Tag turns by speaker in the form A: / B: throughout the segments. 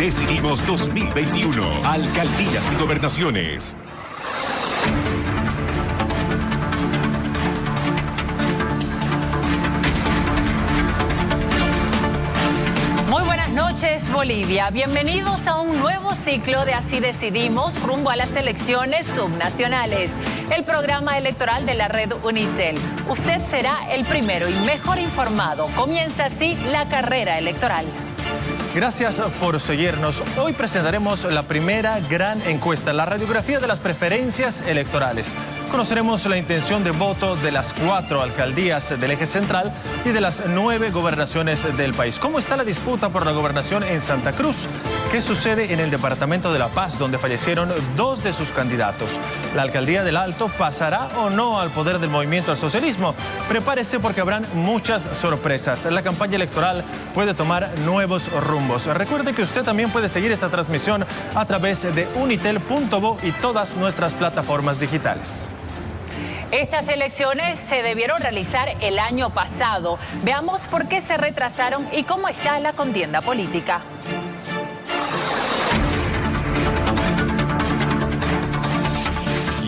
A: Decidimos 2021. Alcaldías y gobernaciones.
B: Muy buenas noches, Bolivia. Bienvenidos a un nuevo ciclo de Así Decidimos rumbo a las elecciones subnacionales. El programa electoral de la red Unitel. Usted será el primero y mejor informado. Comienza así la carrera electoral.
C: Gracias por seguirnos. Hoy presentaremos la primera gran encuesta, la radiografía de las preferencias electorales. Conoceremos la intención de voto de las 4 alcaldías del eje central y de las 9 gobernaciones del país. ¿Cómo está la disputa por la gobernación en Santa Cruz? ¿Qué sucede en el departamento de La Paz, donde fallecieron 2 de sus candidatos? ¿La alcaldía del Alto pasará o no al poder del movimiento al socialismo? Prepárese porque habrán muchas sorpresas. La campaña electoral puede tomar nuevos rumbos. Recuerde que usted también puede seguir esta transmisión a través de unitel.bo y todas nuestras plataformas digitales.
B: Estas elecciones se debieron realizar el año pasado. Veamos por qué se retrasaron y cómo está la contienda política.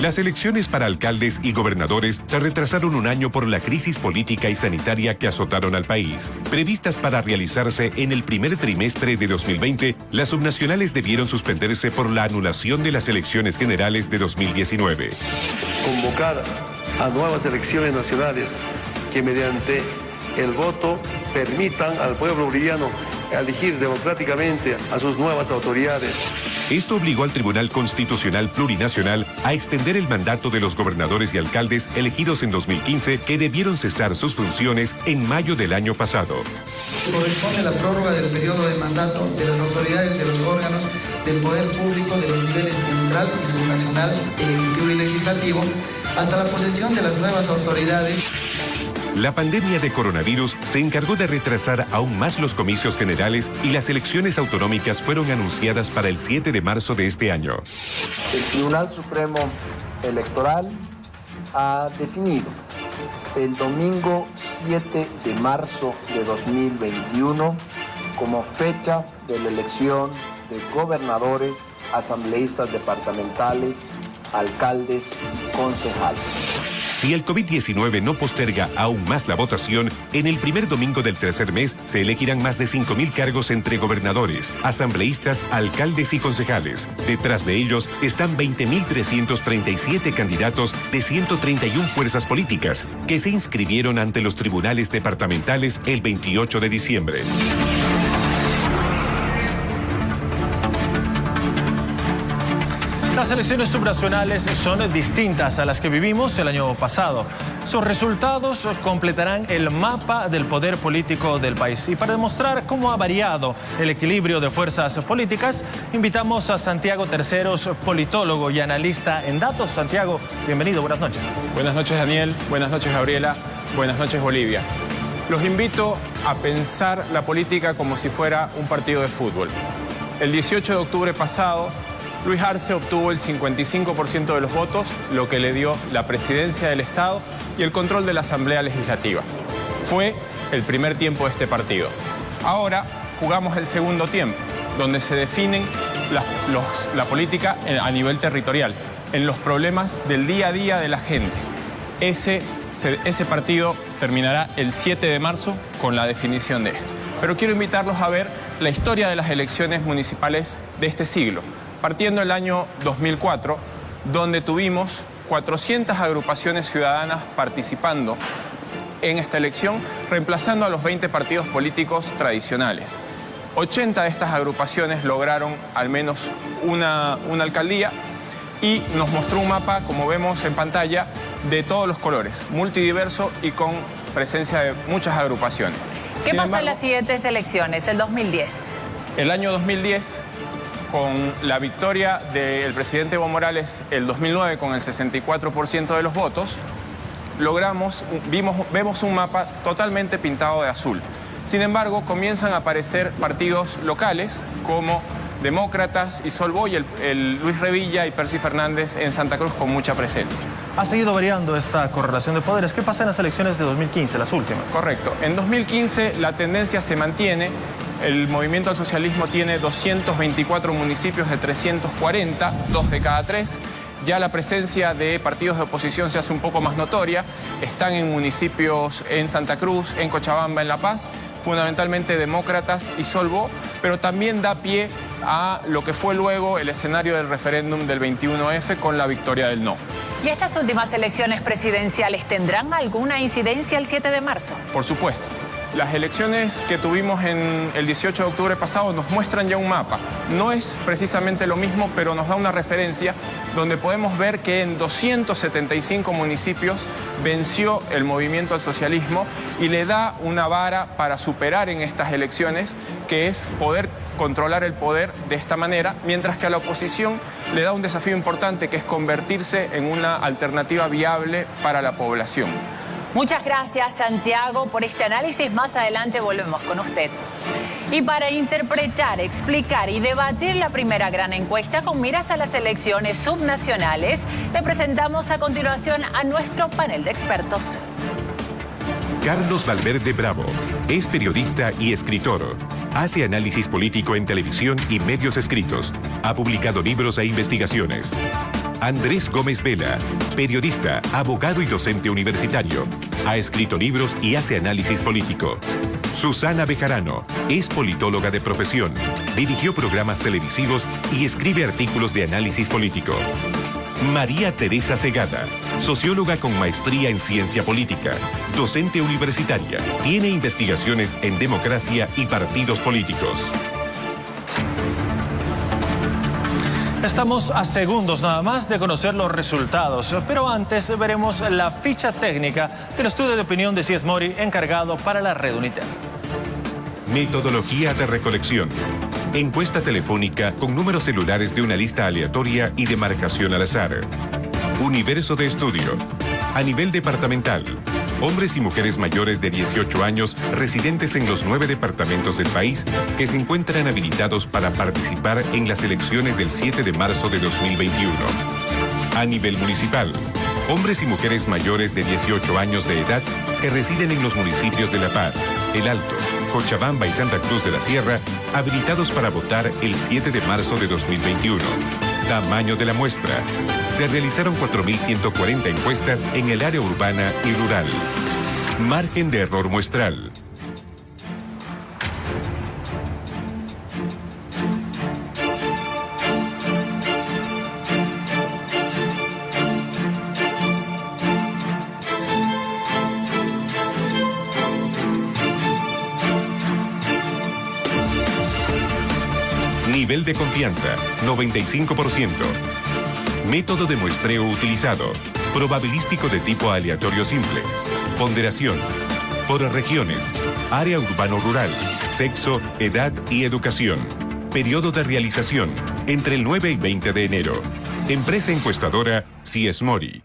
A: Las elecciones para alcaldes y gobernadores se retrasaron un año por la crisis política y sanitaria que azotaron al país. Previstas para realizarse en el primer trimestre de 2020, las subnacionales debieron suspenderse por la anulación de las elecciones generales de 2019.
D: Convocar a nuevas elecciones nacionales que mediante el voto permitan al pueblo boliviano elegir democráticamente a sus nuevas autoridades.
A: Esto obligó al Tribunal Constitucional Plurinacional a extender el mandato de los gobernadores y alcaldes elegidos en 2015 que debieron cesar sus funciones en mayo del año pasado.
E: Corresponde la prórroga del periodo de mandato de las autoridades de los órganos del poder público de los niveles central y subnacional, ejecutivo y legislativo, hasta la posesión de las nuevas autoridades.
A: La pandemia de coronavirus se encargó de retrasar aún más los comicios generales y las elecciones autonómicas fueron anunciadas para el 7 de marzo de este año.
F: El Tribunal Supremo Electoral ha definido el domingo 7 de marzo de 2021 como fecha de la elección de gobernadores, asambleístas departamentales, alcaldes y concejales.
A: Si el COVID-19 no posterga aún más la votación, en el primer domingo del tercer mes se elegirán más de 5.000 cargos entre gobernadores, asambleístas, alcaldes y concejales. Detrás de ellos están 20.337 candidatos de 131 fuerzas políticas que se inscribieron ante los tribunales departamentales el 28 de diciembre.
C: Las elecciones subnacionales son distintas a las que vivimos el año pasado. Sus resultados completarán el mapa del poder político del país. Y para demostrar cómo ha variado el equilibrio de fuerzas políticas, invitamos a Santiago Terceros, politólogo y analista en datos. Santiago, bienvenido, buenas noches.
G: Buenas noches, Daniel. Buenas noches, Gabriela. Buenas noches, Bolivia. Los invito a pensar la política como si fuera un partido de fútbol. El 18 de octubre pasado, Luis Arce obtuvo el 55% de los votos, lo que le dio la presidencia del Estado y el control de la Asamblea Legislativa. Fue el primer tiempo de este partido. Ahora jugamos el segundo tiempo, donde se definen la política a nivel territorial, en los problemas del día a día de la gente. Ese partido terminará el 7 de marzo con la definición de esto. Pero quiero invitarlos a ver la historia de las elecciones municipales de este siglo, partiendo del año 2004, donde tuvimos 400 agrupaciones ciudadanas participando en esta elección, reemplazando a los 20 partidos políticos tradicionales. 80 de estas agrupaciones lograron al menos una alcaldía y nos mostró un mapa, como vemos en pantalla, de todos los colores, multidiverso y con presencia de muchas agrupaciones.
B: ¿Qué pasa en las siguientes elecciones, el 2010? El
G: año 2010, con la victoria del presidente Evo Morales el 2009 con el 64% de los votos, vemos un mapa totalmente pintado de azul. Sin embargo, comienzan a aparecer partidos locales como Demócratas y Sol Boy, el Luis Revilla y Percy Fernández en Santa Cruz con mucha presencia.
C: Ha seguido variando esta correlación de poderes. ¿Qué pasa en las elecciones de 2015, las últimas?
G: Correcto. En 2015 la tendencia se mantiene El Movimiento al Socialismo tiene 224 municipios de 340, 2 de cada 3. Ya la presencia de partidos de oposición se hace un poco más notoria. Están en municipios en Santa Cruz, en Cochabamba, en La Paz, fundamentalmente Demócratas y Solvó, pero también da pie a lo que fue luego el escenario del referéndum del 21F con la victoria del no.
B: ¿Y estas últimas elecciones presidenciales tendrán alguna incidencia el 7 de marzo?
G: Por supuesto. Las elecciones que tuvimos en el 18 de octubre pasado nos muestran ya un mapa. No es precisamente lo mismo, pero nos da una referencia donde podemos ver que en 275 municipios venció el Movimiento al Socialismo y le da una vara para superar en estas elecciones, que es poder controlar el poder de esta manera, mientras que a la oposición le da un desafío importante, que es convertirse en una alternativa viable para la población.
B: Muchas gracias, Santiago, por este análisis. Más adelante volvemos con usted. Y para interpretar, explicar y debatir la primera gran encuesta con miras a las elecciones subnacionales, le presentamos a continuación a nuestro panel de expertos.
A: Carlos Valverde Bravo es periodista y escritor. Hace análisis político en televisión y medios escritos. Ha publicado libros e investigaciones. Andrés Gómez Vela, periodista, abogado y docente universitario. Ha escrito libros y hace análisis político. Susana Bejarano es politóloga de profesión. Dirigió programas televisivos y escribe artículos de análisis político. María Teresa Segada, socióloga con maestría en ciencia política, docente universitaria. Tiene investigaciones en democracia y partidos políticos.
C: Estamos a segundos nada más de conocer los resultados, pero antes veremos la ficha técnica del estudio de opinión de Cies Mori encargado para la red Unitel.
A: Metodología de recolección. Encuesta telefónica con números celulares de una lista aleatoria y de marcación al azar. Universo de estudio. A nivel departamental. Hombres y mujeres mayores de 18 años residentes en los 9 departamentos del país que se encuentran habilitados para participar en las elecciones del 7 de marzo de 2021. A nivel municipal. Hombres y mujeres mayores de 18 años de edad que residen en los municipios de La Paz, El Alto, Cochabamba y Santa Cruz de la Sierra, habilitados para votar el 7 de marzo de 2021. Tamaño de la muestra. Se realizaron 4.140 encuestas en el área urbana y rural. Margen de error muestral. Nivel de confianza, 95%. Método de muestreo utilizado, probabilístico de tipo aleatorio simple. Ponderación, por regiones, área urbano-rural, sexo, edad y educación. Periodo de realización, entre el 9 y 20 de enero. Empresa encuestadora, Cies Mori.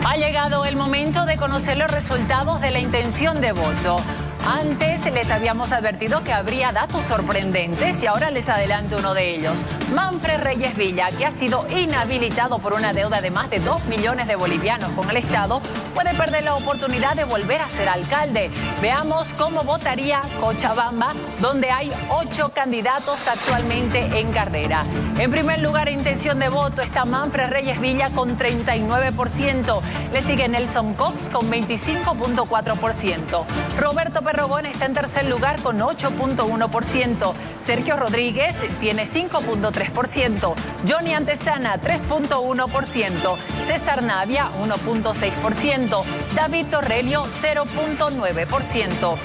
B: Ha llegado el momento de conocer los resultados de la intención de voto. Antes les habíamos advertido que habría datos sorprendentes y ahora les adelanto uno de ellos. Manfred Reyes Villa, que ha sido inhabilitado por una deuda de más de 2 millones de bolivianos con el Estado, puede perder la oportunidad de volver a ser alcalde. Veamos cómo votaría Cochabamba, donde hay 8 candidatos actualmente en carrera. En primer lugar, intención de voto está Manfred Reyes Villa con 39%. Le sigue Nelson Cox con 25.4%. Roberto Perrogón está en tercer lugar con 8.1%. Sergio Rodríguez tiene 5.3%. Johnny Antesana 3.1%. César Navia 1.6%. David Torrelio 0.9%.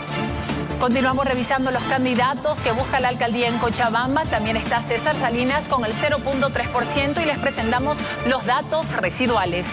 B: Continuamos revisando los candidatos que busca la alcaldía en Cochabamba. También está César Salinas con el 0.3% y les presentamos los datos residuales.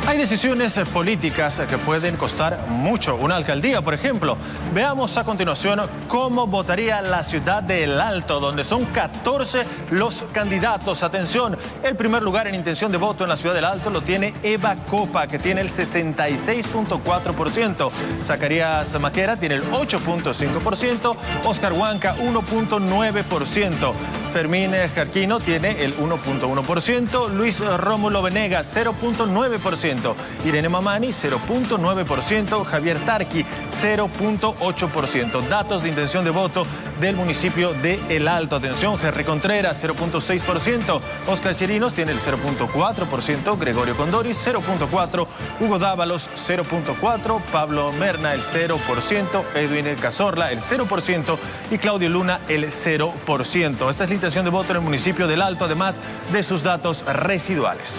C: Hay decisiones políticas que pueden costar mucho. Una alcaldía, por ejemplo. Veamos a continuación cómo votaría la ciudad de El Alto, donde son 14 los candidatos. Atención, el primer lugar en intención de voto en la ciudad del Alto lo tiene Eva Copa, que tiene el 66.4%. Zacarías Maquera tiene el 8.5%. Oscar Huanca, 1.9%. Fermín Jarquino tiene el 1.1%. Luis Rómulo Venegas, 0.9%. 0.9%. Irene Mamani, 0.9%. Javier Tarqui, 0.8%. Datos de intención de voto del municipio de El Alto. Atención, Jerry Contreras, 0.6%. Oscar Chirinos tiene el 0.4%. Gregorio Condoris, 0.4%. Hugo Dávalos, 0.4%. Pablo Merna, el 0%. Edwin Cazorla, el 0%. Y Claudio Luna, el 0%. Esta es la intención de voto en el municipio del Alto, además de sus datos residuales.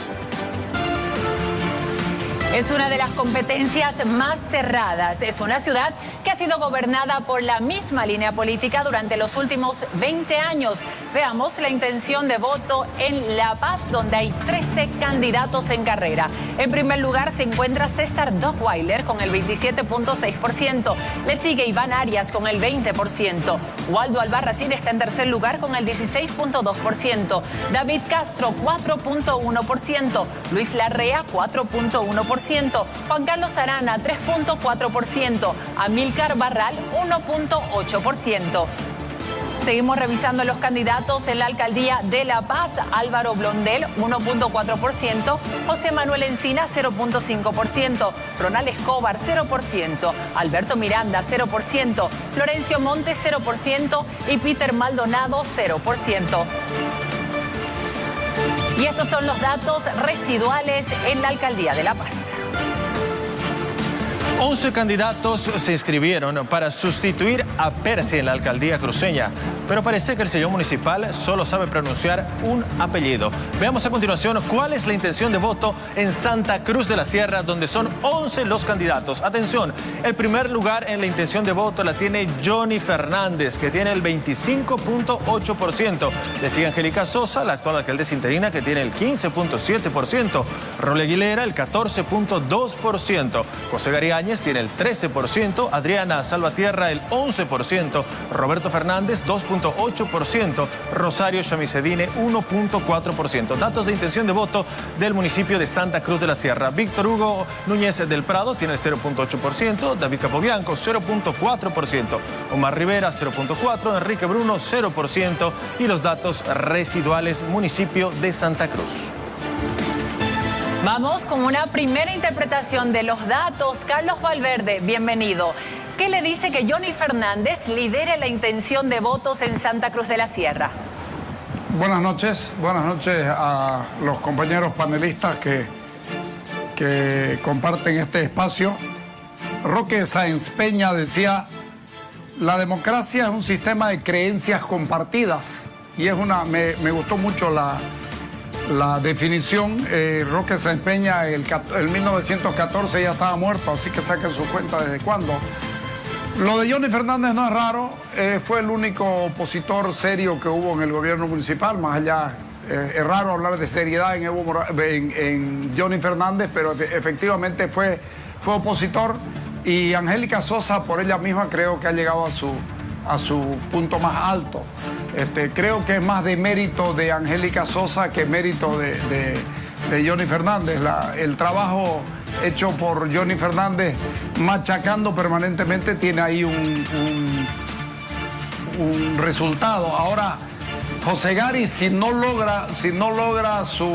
B: Es una de las competencias más cerradas. Es una ciudad que ha sido gobernada por la misma línea política durante los últimos 20 años. Veamos la intención de voto en La Paz, donde hay 13 candidatos en carrera. En primer lugar se encuentra César Dockweiler con el 27.6%. Le sigue Iván Arias con el 20%. Waldo Albarracín está en tercer lugar con el 16.2%. David Castro, 4.1%. Luis Larrea, 4.1%. Juan Carlos Arana, 3.4%. Amílcar Barral, 1.8%. Seguimos revisando los candidatos en la alcaldía de La Paz. Álvaro Blondel, 1.4%. José Manuel Encina, 0.5%. Ronald Escobar, 0%. Alberto Miranda, 0%. Florencio Montes, 0%. Y Peter Maldonado, 0%. Y estos son los datos residuales en la alcaldía de La Paz.
C: 11 candidatos se inscribieron para sustituir a Percy en la alcaldía cruceña, pero parece que el señor municipal solo sabe pronunciar un apellido. Veamos a continuación cuál es la intención de voto en Santa Cruz de la Sierra, donde son 11 los candidatos. Atención, el primer lugar en la intención de voto la tiene Johnny Fernández, que tiene el 25.8%. Le sigue Angélica Sosa, la actual alcaldesa interina, que tiene el 15.7%. Role Aguilera, el 14.2%. José Gariáñez tiene el 13%, Adriana Salvatierra el 11%, Roberto Fernández 2.8%, Rosario Chamicedine 1.4%. Datos de intención de voto del municipio de Santa Cruz de la Sierra. Víctor Hugo Núñez del Prado tiene el 0.8%, David Capobianco 0.4%, Omar Rivera 0.4%, Enrique Bruno 0% y los datos residuales municipio de Santa Cruz.
B: Vamos con una primera interpretación de los datos. Carlos Valverde, bienvenido. ¿Qué le dice que Johnny Fernández lidere la intención de votos en Santa Cruz de la Sierra?
H: Buenas noches a los compañeros panelistas que comparten este espacio. Roque Sáenz Peña decía, la democracia es un sistema de creencias compartidas. Y es me gustó mucho la definición. Roque Sáenz Peña, el 1914 ya estaba muerto, así que saquen su cuenta desde cuándo. Lo de Johnny Fernández no es raro, fue el único opositor serio que hubo en el gobierno municipal, más allá, es raro hablar de seriedad en Johnny Fernández, pero efectivamente fue opositor, y Angélica Sosa, por ella misma, creo que ha llegado a su punto más alto. Creo que es más de mérito de Angélica Sosa que mérito de Johnny Fernández. El trabajo hecho por Johnny Fernández, machacando permanentemente, tiene ahí un resultado. Ahora, José Gari, si no logra su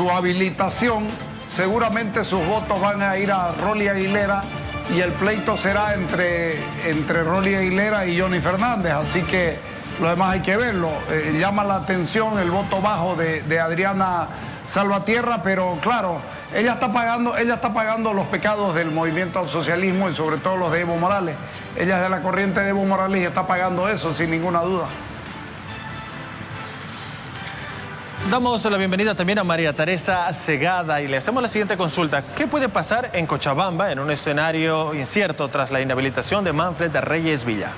H: habilitación, seguramente sus votos van a ir a Rolly Aguilera, y el pleito será entre Rolly Aguilera y Johnny Fernández, así que lo demás hay que verlo. Llama la atención el voto bajo de Adriana Salvatierra, pero claro, ella está pagando los pecados del movimiento al socialismo y sobre todo los de Evo Morales. Ella es de la corriente de Evo Morales y está pagando eso sin ninguna duda.
C: Damos la bienvenida también a María Teresa Segada y le hacemos la siguiente consulta. ¿Qué puede pasar en Cochabamba en un escenario incierto tras la inhabilitación de Manfred Reyes Villa?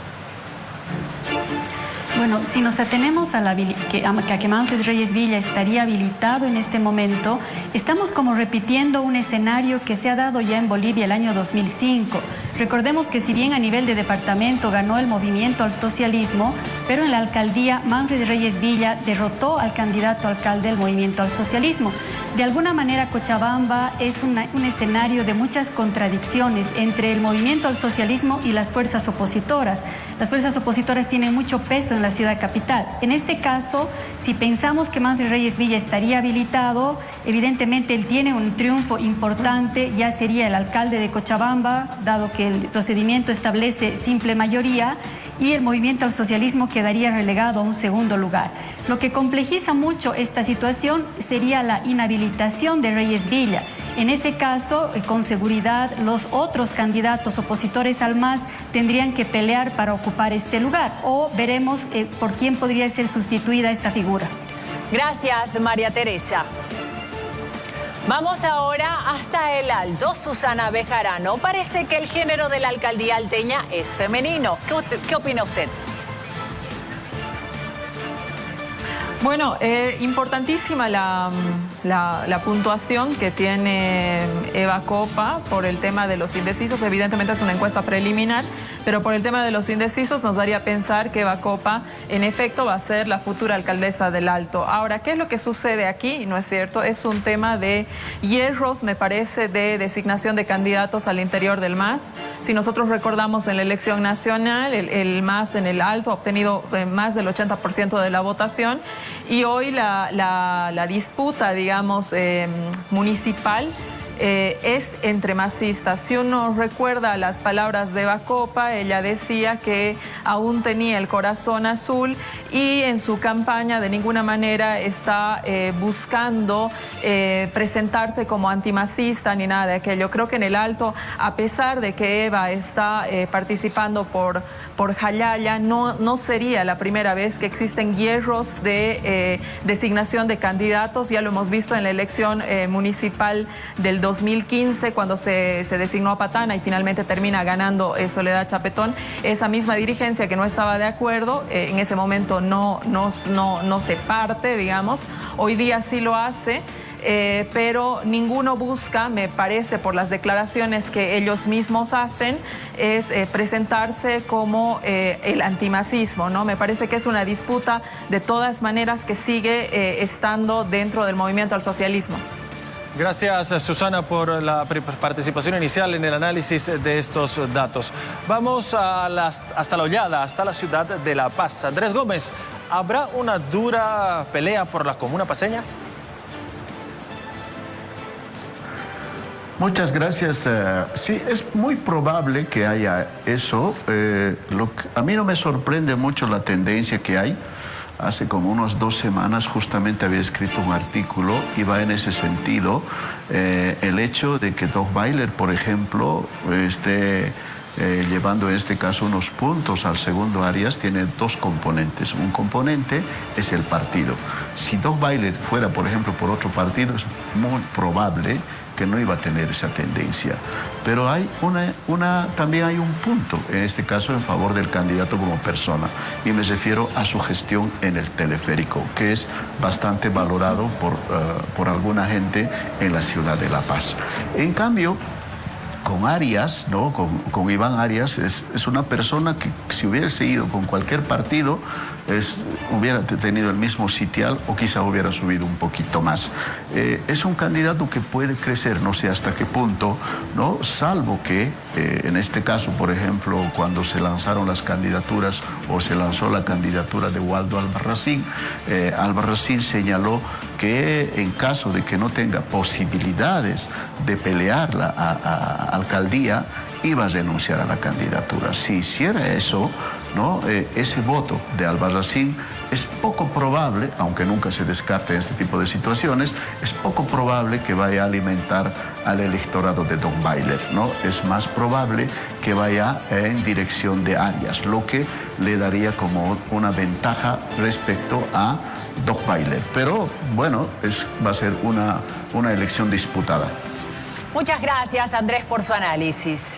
I: Bueno, si nos atenemos a que Manfred Reyes Villa estaría habilitado en este momento, estamos como repitiendo un escenario que se ha dado ya en Bolivia el año 2005. Recordemos que si bien a nivel de departamento ganó el movimiento al socialismo, pero en la alcaldía Manfred Reyes Villa derrotó al candidato alcalde del movimiento al socialismo. De alguna manera Cochabamba es un escenario de muchas contradicciones entre el movimiento al socialismo y las fuerzas opositoras. Las fuerzas opositoras tienen mucho peso en la ciudad capital. En este caso, si pensamos que Manfred Reyes Villa estaría habilitado, evidentemente él tiene un triunfo importante, ya sería el alcalde de Cochabamba, dado que el procedimiento establece simple mayoría, y el movimiento al socialismo quedaría relegado a un segundo lugar. Lo que complejiza mucho esta situación sería la inhabilitación de Reyes Villa. En ese caso, con seguridad, los otros candidatos opositores al MAS tendrían que pelear para ocupar este lugar, o veremos por quién podría ser sustituida esta figura.
B: Gracias, María Teresa. Vamos ahora hasta el Alto. Susana Bejarano. Parece que el género de la alcaldía alteña es femenino. ¿Qué opina usted?
J: Bueno, importantísima la puntuación que tiene Eva Copa por el tema de los indecisos. Evidentemente es una encuesta preliminar, pero por el tema de los indecisos nos daría pensar que Eva Copa en efecto va a ser la futura alcaldesa del Alto. Ahora, ¿qué es lo que sucede aquí? No es cierto, es un tema de hierros, me parece, de designación de candidatos al interior del MAS. Si nosotros recordamos en la elección nacional, el MAS en el Alto ha obtenido más del 80% de la votación. Y hoy la disputa, digamos, municipal es entre masistas. Si uno recuerda las palabras de Eva Copa, ella decía que aún tenía el corazón azul y en su campaña de ninguna manera está buscando presentarse como antimasista ni nada de aquello. Creo que en el Alto, a pesar de que Eva está participando por Jayaya, no sería la primera vez que existen hierros de designación de candidatos. Ya lo hemos visto en la elección municipal del 2015, cuando se designó a Patana y finalmente termina ganando Soledad Chapetón. Esa misma dirigencia que no estaba de acuerdo, en ese momento no se parte, digamos. Hoy día sí lo hace. Pero ninguno busca, me parece, por las declaraciones que ellos mismos hacen, es presentarse como el antimasismo, ¿no? Me parece que es una disputa de todas maneras que sigue estando dentro del movimiento al socialismo.
C: Gracias, Susana, por la participación inicial en el análisis de estos datos. Vamos hasta La Hollada, hasta la ciudad de La Paz. Andrés Gómez, ¿habrá una dura pelea por la comuna paceña?
K: Muchas gracias. Sí, es muy probable que haya eso. A mí no me sorprende mucho la tendencia que hay. Hace como unas 2 semanas justamente había escrito un artículo y va en ese sentido. El hecho de que Dochweiler, por ejemplo, esté llevando en este caso unos puntos al segundo Arias, tiene 2 componentes. Un componente es el partido. Si Dochweiler fuera, por ejemplo, por otro partido, es muy probable que no iba a tener esa tendencia. Pero hay también hay un punto, en este caso en favor del candidato como persona, y me refiero a su gestión en el teleférico, que es bastante valorado por alguna gente en la ciudad de La Paz. En cambio, con Arias, ¿no? Con Iván Arias, es una persona que si hubiese ido con cualquier partido, hubiera tenido el mismo sitial o quizá hubiera subido un poquito más. Es un candidato que puede crecer, no sé hasta qué punto, ¿no? Salvo que, en este caso, por ejemplo, cuando se lanzaron las candidaturas o se lanzó la candidatura de Waldo Albarracín, Albarracín señaló que en caso de que no tenga posibilidades de pelear la alcaldía, iba a renunciar a la candidatura. Si hiciera eso, ¿no? Ese voto de Albarracín es poco probable, aunque nunca se descarte en este tipo de situaciones, es poco probable que vaya a alimentar al electorado de Dochweiler, ¿no? Es más probable que vaya en dirección de Arias, lo que le daría como una ventaja respecto a Dochweiler. Pero bueno, va a ser una elección disputada.
B: Muchas gracias, Andrés, por su análisis.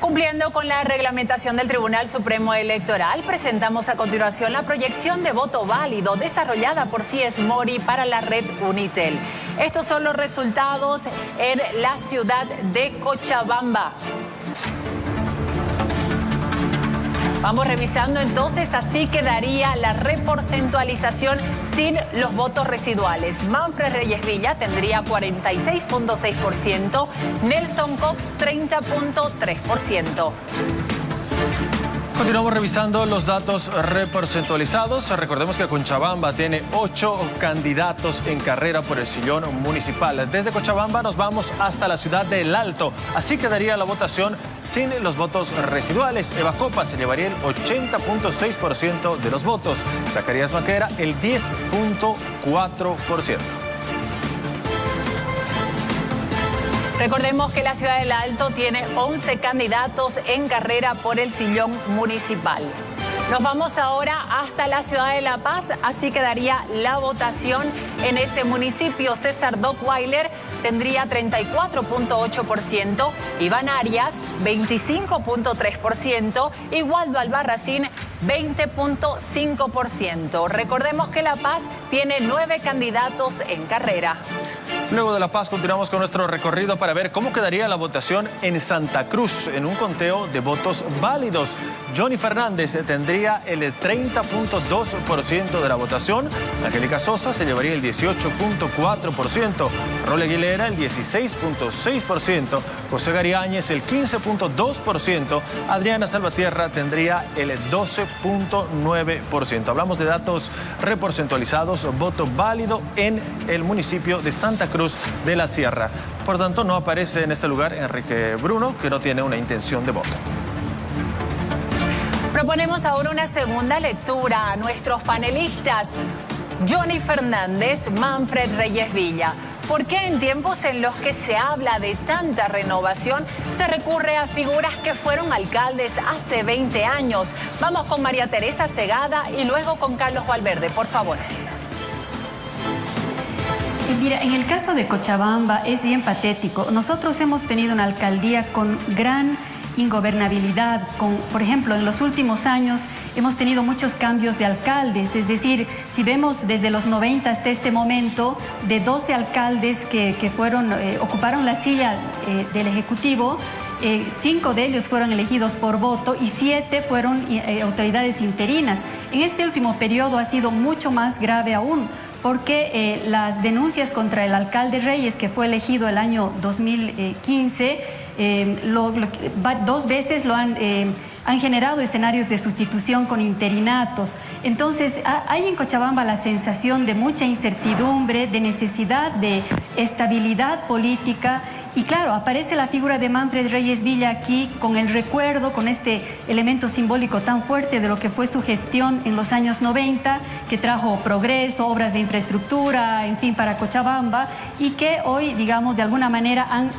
B: Cumpliendo con la reglamentación del Tribunal Supremo Electoral, presentamos a continuación la proyección de voto válido desarrollada por CIES Mori para la red Unitel. Estos son los resultados en la ciudad de Cochabamba. Vamos revisando entonces, así quedaría la reporcentualización sin los votos residuales. Manfred Reyes Villa tendría 46.6%, Nelson Cox 30.3%.
C: Continuamos revisando los datos reporcentualizados. Recordemos que Cochabamba tiene 8 candidatos en carrera por el sillón municipal. Desde Cochabamba nos vamos hasta la ciudad del Alto. Así quedaría la votación sin los votos residuales. Evacopa se llevaría el 80.6% de los votos. Zacarías Maquera el 10.4%.
B: Recordemos que la ciudad del Alto tiene 11 candidatos en carrera por el sillón municipal. Nos vamos ahora hasta la ciudad de La Paz, así quedaría la votación en ese municipio. César Dockweiler tendría 34.8%, Iván Arias 25.3% y Waldo Albarracín 20.5%. Recordemos que La Paz tiene 9 candidatos en carrera.
C: Luego de La Paz continuamos con nuestro recorrido para ver cómo quedaría la votación en Santa Cruz en un conteo de votos válidos. Johnny Fernández tendría el 30.2% de la votación, Angélica Sosa se llevaría el 18.4%, Role Aguilera el 16.6%, José Gariáñez el 15.2%, Adriana Salvatierra tendría el 12.9%. Hablamos de datos reporcentualizados, voto válido en el municipio de Santa Cruz de la Sierra. Por tanto, no aparece en este lugar Enrique Bruno, que no tiene una intención de voto.
B: Proponemos ahora una segunda lectura a nuestros panelistas. Johnny Fernández, Manfred Reyes Villa. ¿Por qué en tiempos en los que se habla de tanta renovación se recurre a figuras que fueron alcaldes hace 20 años? Vamos con María Teresa Segada y luego con Carlos Valverde, por favor.
I: Mira, en el caso de Cochabamba es bien patético. Nosotros hemos tenido una alcaldía con gran ingobernabilidad. Por ejemplo, en los últimos años hemos tenido muchos cambios de alcaldes. Es decir, si vemos desde los 90 hasta este momento, de 12 alcaldes que ocuparon la silla del Ejecutivo, 5 de ellos fueron elegidos por voto y 7 fueron autoridades interinas. En este último periodo ha sido mucho más grave aún, porque las denuncias contra el alcalde Reyes, que fue elegido el año 2015, 2 veces han generado escenarios de sustitución con interinatos. Entonces, hay en Cochabamba la sensación de mucha incertidumbre, de necesidad de estabilidad política. Y claro, aparece la figura de Manfred Reyes Villa aquí con el recuerdo, con este elemento simbólico tan fuerte de lo que fue su gestión en los años 90, que trajo progreso, obras de infraestructura, en fin, para Cochabamba, y que hoy, digamos, de alguna manera han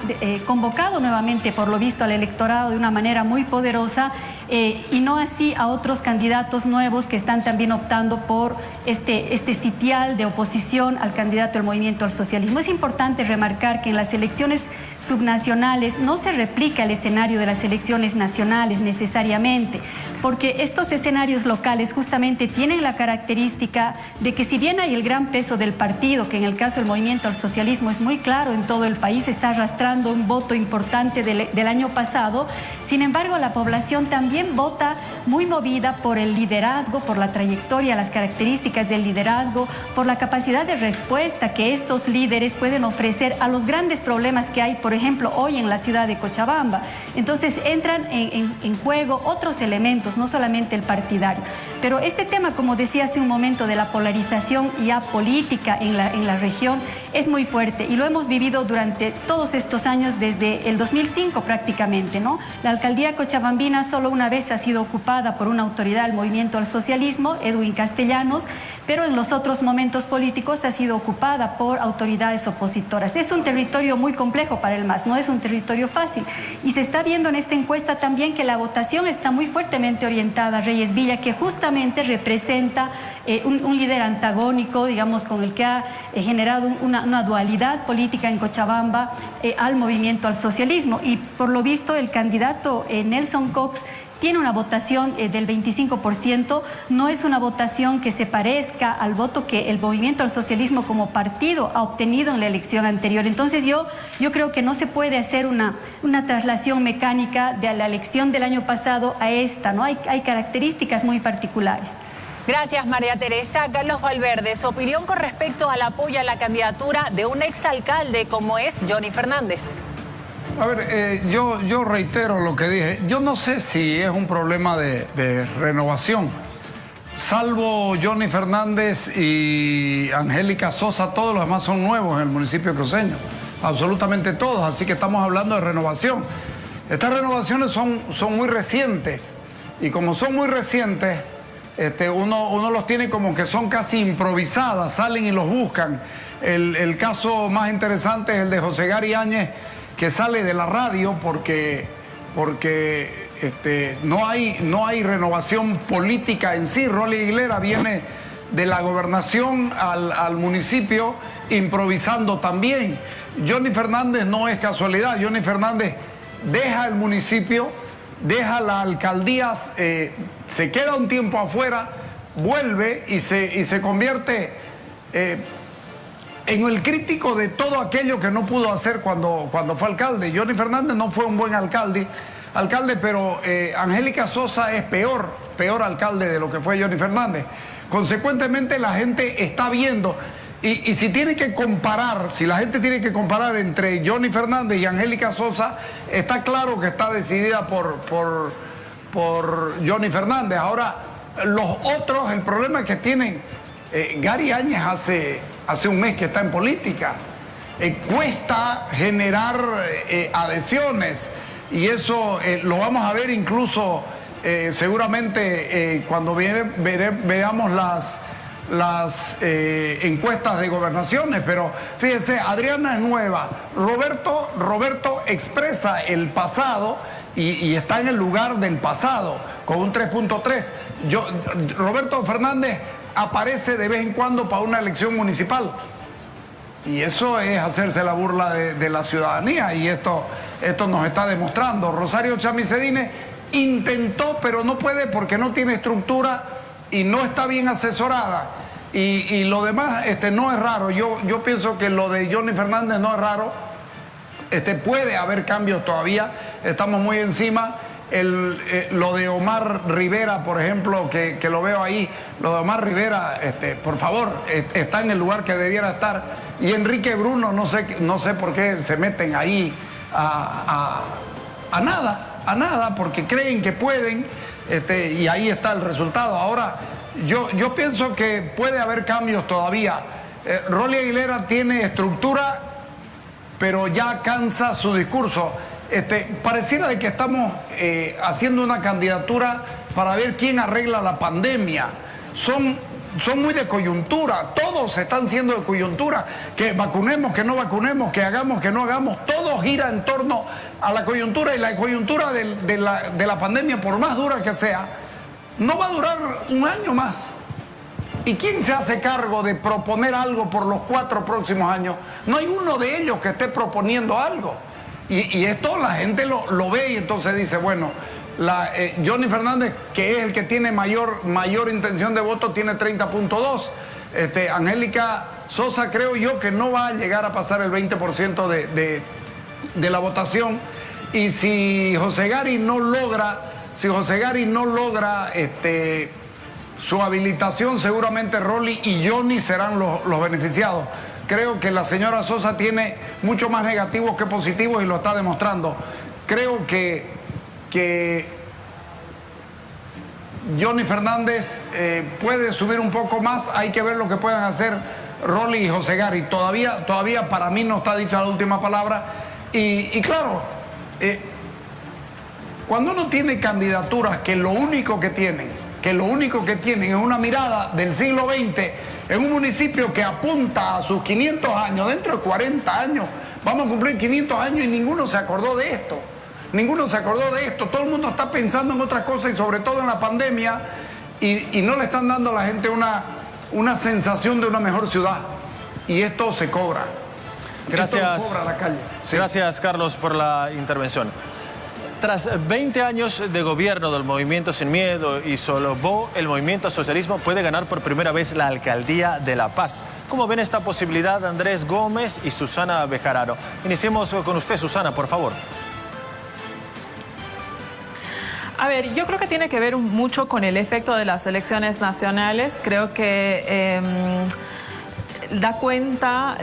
I: convocado nuevamente, por lo visto, al electorado de una manera muy poderosa, y no así a otros candidatos nuevos que están también optando por este sitial de oposición al candidato del Movimiento al Socialismo. Es importante remarcar que en las elecciones subnacionales no se replica el escenario de las elecciones nacionales necesariamente, porque estos escenarios locales justamente tienen la característica de que, si bien hay el gran peso del partido, que en el caso del Movimiento al Socialismo es muy claro en todo el país, está arrastrando un voto importante del año pasado, sin embargo la población también vota muy movida por el liderazgo, por la trayectoria, las características del liderazgo, por la capacidad de respuesta que estos líderes pueden ofrecer a los grandes problemas que hay, por ejemplo, hoy en la ciudad de Cochabamba. Entonces entran en juego otros elementos, no solamente el partidario. Pero este tema, como decía hace un momento, de la polarización ya política en la región es muy fuerte y lo hemos vivido durante todos estos años, desde el 2005 prácticamente, ¿no? La alcaldía cochabambina solo una vez ha sido ocupada por una autoridad del Movimiento al Socialismo, Edwin Castellanos, pero en los otros momentos políticos ha sido ocupada por autoridades opositoras. Es un territorio muy complejo para el MAS, no es un territorio fácil. Y se está viendo en esta encuesta también que la votación está muy fuertemente orientada a Reyes Villa, que justamente representa un líder antagónico, digamos, con el que ha generado una dualidad política en Cochabamba al Movimiento al Socialismo. Y por lo visto el candidato Nelson Cox tiene una votación del 25%, no es una votación que se parezca al voto que el Movimiento al Socialismo como partido ha obtenido en la elección anterior. Entonces yo creo que no se puede hacer una traslación mecánica de la elección del año pasado a esta, ¿no? Hay características muy particulares.
B: Gracias, María Teresa. Carlos Valverde, su opinión con respecto al apoyo a la candidatura de un exalcalde como es Johnny Fernández.
H: A ver, yo reitero lo que dije. Yo no sé si es un problema de renovación. Salvo Johnny Fernández y Angélica Sosa, todos los demás son nuevos en el municipio cruceño. Absolutamente todos, así que estamos hablando de renovación. Estas renovaciones son muy recientes y como son muy recientes, uno los tiene como que son casi improvisadas, salen y los buscan. El caso más interesante es el de José Gary Áñez, que sale de la radio porque no hay renovación política en sí. Rolly Aguilera viene de la gobernación al municipio improvisando también. Johnny Fernández no es casualidad. Johnny Fernández deja el municipio, deja la alcaldía, se queda un tiempo afuera, vuelve y se convierte en el crítico de todo aquello que no pudo hacer cuando fue alcalde. Johnny Fernández no fue un buen alcalde, pero Angélica Sosa es peor alcalde de lo que fue Johnny Fernández. Consecuentemente la gente está viendo, y si tiene que comparar, si la gente tiene que comparar entre Johnny Fernández y Angélica Sosa, está claro que está decidida por Johnny Fernández. Ahora, los otros, el problema es que tienen, Gary Áñez hace un mes que está en política, cuesta generar adhesiones, y eso lo vamos a ver incluso seguramente cuando veamos las encuestas de gobernaciones. Pero fíjese, Adriana es nueva, Roberto expresa el pasado y está en el lugar del pasado con un 3.3. Roberto Fernández aparece de vez en cuando para una elección municipal y eso es hacerse la burla de la ciudadanía, y esto nos está demostrando. Rosario Chamicedine intentó, pero no puede porque no tiene estructura y no está bien asesorada, y lo demás no es raro. Yo pienso que lo de Johnny Fernández no es raro. Puede haber cambios todavía, estamos muy encima. Lo de Omar Rivera, por ejemplo, que lo veo ahí, lo de Omar Rivera, por favor, está en el lugar que debiera estar. Y Enrique Bruno, no sé por qué se meten ahí a nada, porque creen que pueden, y ahí está el resultado. Ahora, yo pienso que puede haber cambios todavía. Rolly Aguilera tiene estructura, pero ya cansa su discurso. Pareciera de que estamos haciendo una candidatura para ver quién arregla la pandemia. Son muy de coyuntura, todos están siendo de coyuntura, que vacunemos, que no vacunemos, que hagamos, que no hagamos, todo gira en torno a la coyuntura, y la coyuntura de la pandemia, por más dura que sea, no va a durar un año más. ¿Y quién se hace cargo de proponer algo por los 4 próximos años? No hay uno de ellos que esté proponiendo algo. Y esto la gente lo ve, y entonces dice, bueno, Johnny Fernández, que es el que tiene mayor intención de voto, tiene 30.2. Angélica Sosa, creo yo que no va a llegar a pasar el 20% de la votación. Y si José Gary no logra su habilitación, seguramente Rolly y Johnny serán los beneficiados. Creo que la señora Sosa tiene mucho más negativos que positivos y lo está demostrando. Creo que Johnny Fernández puede subir un poco más. Hay que ver lo que puedan hacer Rolly y José Gary. Todavía para mí no está dicha la última palabra. Y claro, cuando uno tiene candidaturas que lo único que tienen es una mirada del siglo XX, en un municipio que apunta a sus 500 años, dentro de 40 años, vamos a cumplir 500 años, y ninguno se acordó de esto. Todo el mundo está pensando en otras cosas, y sobre todo en la pandemia, y no le están dando a la gente una sensación de una mejor ciudad. Y esto se cobra.
C: Gracias.
H: Esto cobra la calle. Sí.
C: Gracias, Carlos, por la intervención. Tras 20 años de gobierno del Movimiento Sin Miedo y Solobó, el Movimiento Socialismo puede ganar por primera vez la alcaldía de La Paz. ¿Cómo ven esta posibilidad Andrés Gómez y Susana Bejarano? Iniciemos con usted, Susana, por favor.
J: A ver, yo creo que tiene que ver mucho con el efecto de las elecciones nacionales. Creo que da cuenta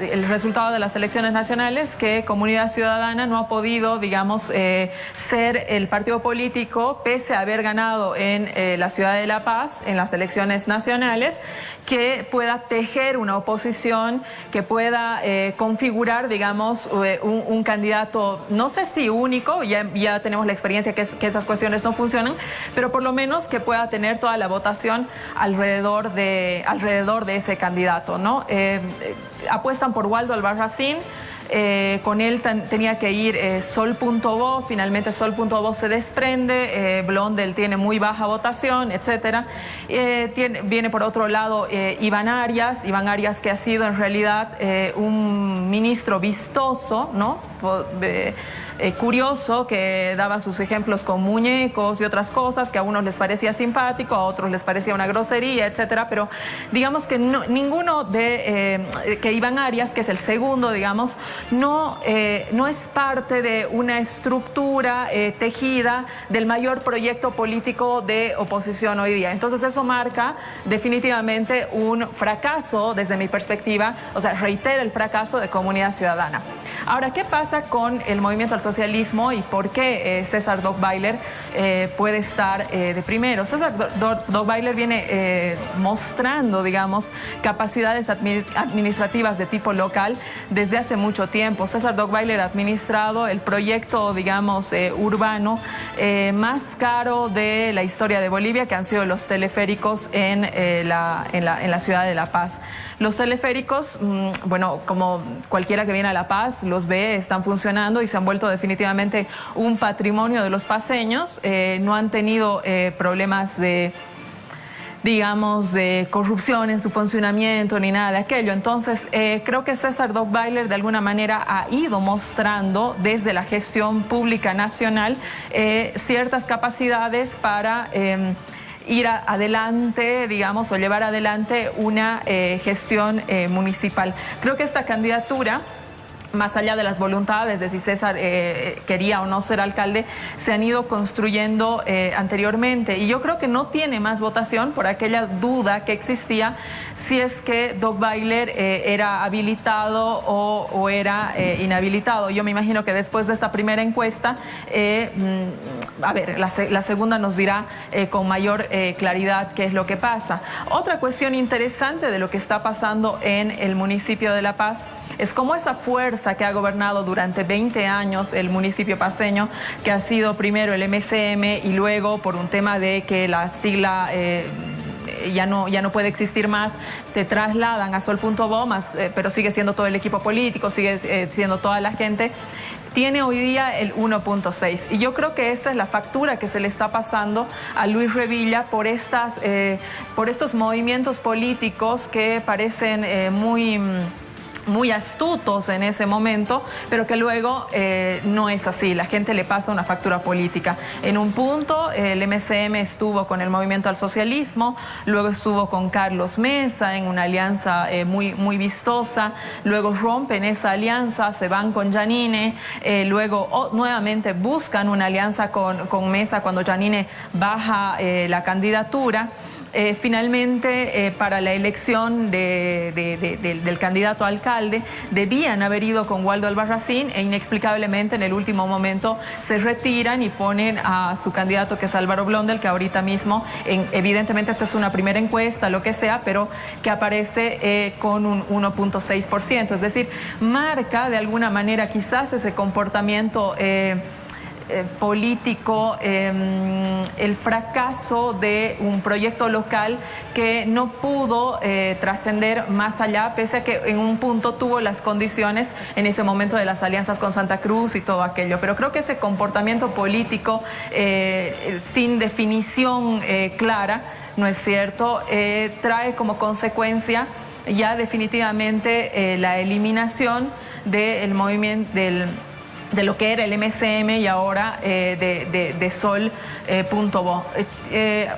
J: el resultado de las elecciones nacionales que Comunidad Ciudadana no ha podido, digamos, ser el partido político, pese a haber ganado en la ciudad de La Paz, en las elecciones nacionales, que pueda tejer una oposición, que pueda configurar, digamos, un candidato, no sé si único, ya tenemos la experiencia que esas cuestiones no funcionan, pero por lo menos que pueda tener toda la votación alrededor de ese candidato, ¿no? Apuestan por Waldo Albarracín. Con él tenía que ir Sol.bo, finalmente Sol.bo se desprende, Blondel tiene muy baja votación, etcétera. Viene por otro lado Iván Arias que ha sido en realidad un ministro vistoso, ¿no? Curioso, que daba sus ejemplos con muñecos y otras cosas que a unos les parecía simpático, a otros les parecía una grosería, etcétera, pero digamos que ninguno que Iván Arias, que es el segundo, digamos, no es parte de una estructura tejida del mayor proyecto político de oposición hoy día. Entonces eso marca definitivamente un fracaso desde mi perspectiva, o sea, reitera el fracaso de Comunidad Ciudadana. Ahora, ¿qué pasa con el movimiento al socialismo y por qué César Dockweiler puede estar de primero? César Dockweiler viene mostrando, digamos, capacidades administrativas de tipo local desde hace mucho tiempo. César Dockweiler ha administrado el proyecto, digamos, urbano más caro de la historia de Bolivia, que han sido los teleféricos en la ciudad de La Paz. Los teleféricos, bueno, como cualquiera que viene a La Paz, los ve, están funcionando y se han vuelto definitivamente un patrimonio de los paceños. No han tenido problemas de corrupción en su funcionamiento ni nada de aquello. Entonces, creo que César Dockweiler de alguna manera ha ido mostrando desde la gestión pública nacional ciertas capacidades para ir adelante, digamos, o llevar adelante una gestión municipal. Creo que esta candidatura, más allá de las voluntades de si César quería o no ser alcalde, se han ido construyendo anteriormente. Y yo creo que no tiene más votación por aquella duda que existía si es que Dockweiler era habilitado o era inhabilitado. Yo me imagino que después de esta primera encuesta, a ver, la segunda nos dirá con mayor claridad qué es lo que pasa. Otra cuestión interesante de lo que está pasando en el municipio de La Paz es cómo esa fuerza que ha gobernado durante 20 años el municipio paceño, que ha sido primero el MCM y luego por un tema de que la sigla ya no puede existir más, se trasladan a Sol.bo, pero sigue siendo todo el equipo político, sigue siendo toda la gente, tiene hoy día el 1.6. Y yo creo que esa es la factura que se le está pasando a Luis Revilla por estos movimientos políticos que parecen muy astutos en ese momento, pero que luego no es así. La gente le pasa una factura política. En un punto el MCM estuvo con el Movimiento al Socialismo, luego estuvo con Carlos Mesa en una alianza muy vistosa, luego rompen esa alianza, se van con Janine, luego nuevamente buscan una alianza con Mesa cuando Janine baja la candidatura. Finalmente, para la elección del candidato a alcalde, debían haber ido con Waldo Albarracín e inexplicablemente en el último momento se retiran y ponen a su candidato, que es Álvaro Blondel, que ahorita mismo, evidentemente esta es una primera encuesta, lo que sea, pero que aparece con un 1.6%. Es decir, marca de alguna manera quizás ese comportamiento político, el fracaso de un proyecto local que no pudo trascender más allá, pese a que en un punto tuvo las condiciones en ese momento de las alianzas con Santa Cruz y todo aquello. Pero creo que ese comportamiento político sin definición clara, no es cierto, trae como consecuencia ya definitivamente la eliminación del movimiento de lo que era el MCM y ahora de Sol.bo.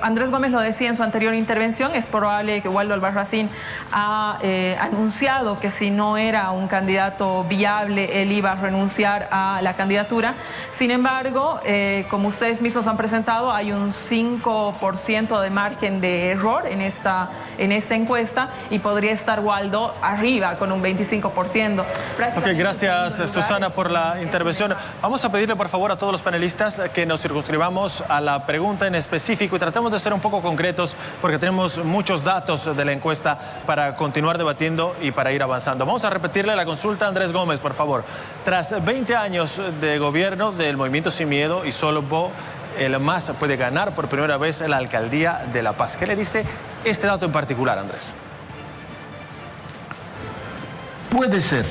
J: Andrés Gómez lo decía en su anterior intervención, es probable que Waldo Albarracín ha anunciado que si no era un candidato viable, él iba a renunciar a la candidatura. Sin embargo, como ustedes mismos han presentado, hay un 5% de margen de error en esta encuesta y podría estar Waldo arriba con un 25%.
C: Ok, gracias Susana por la intervención. Vamos a pedirle por favor a todos los panelistas que nos circunscribamos a la pregunta en específico y tratemos de ser un poco concretos porque tenemos muchos datos de la encuesta para continuar debatiendo y para ir avanzando. Vamos a repetirle la consulta a Andrés Gómez, por favor. Tras 20 años de gobierno del Movimiento Sin Miedo y Sol.bo, el MAS puede ganar por primera vez la alcaldía de La Paz. ¿Qué le dice este dato en particular, Andrés?
K: Puede ser.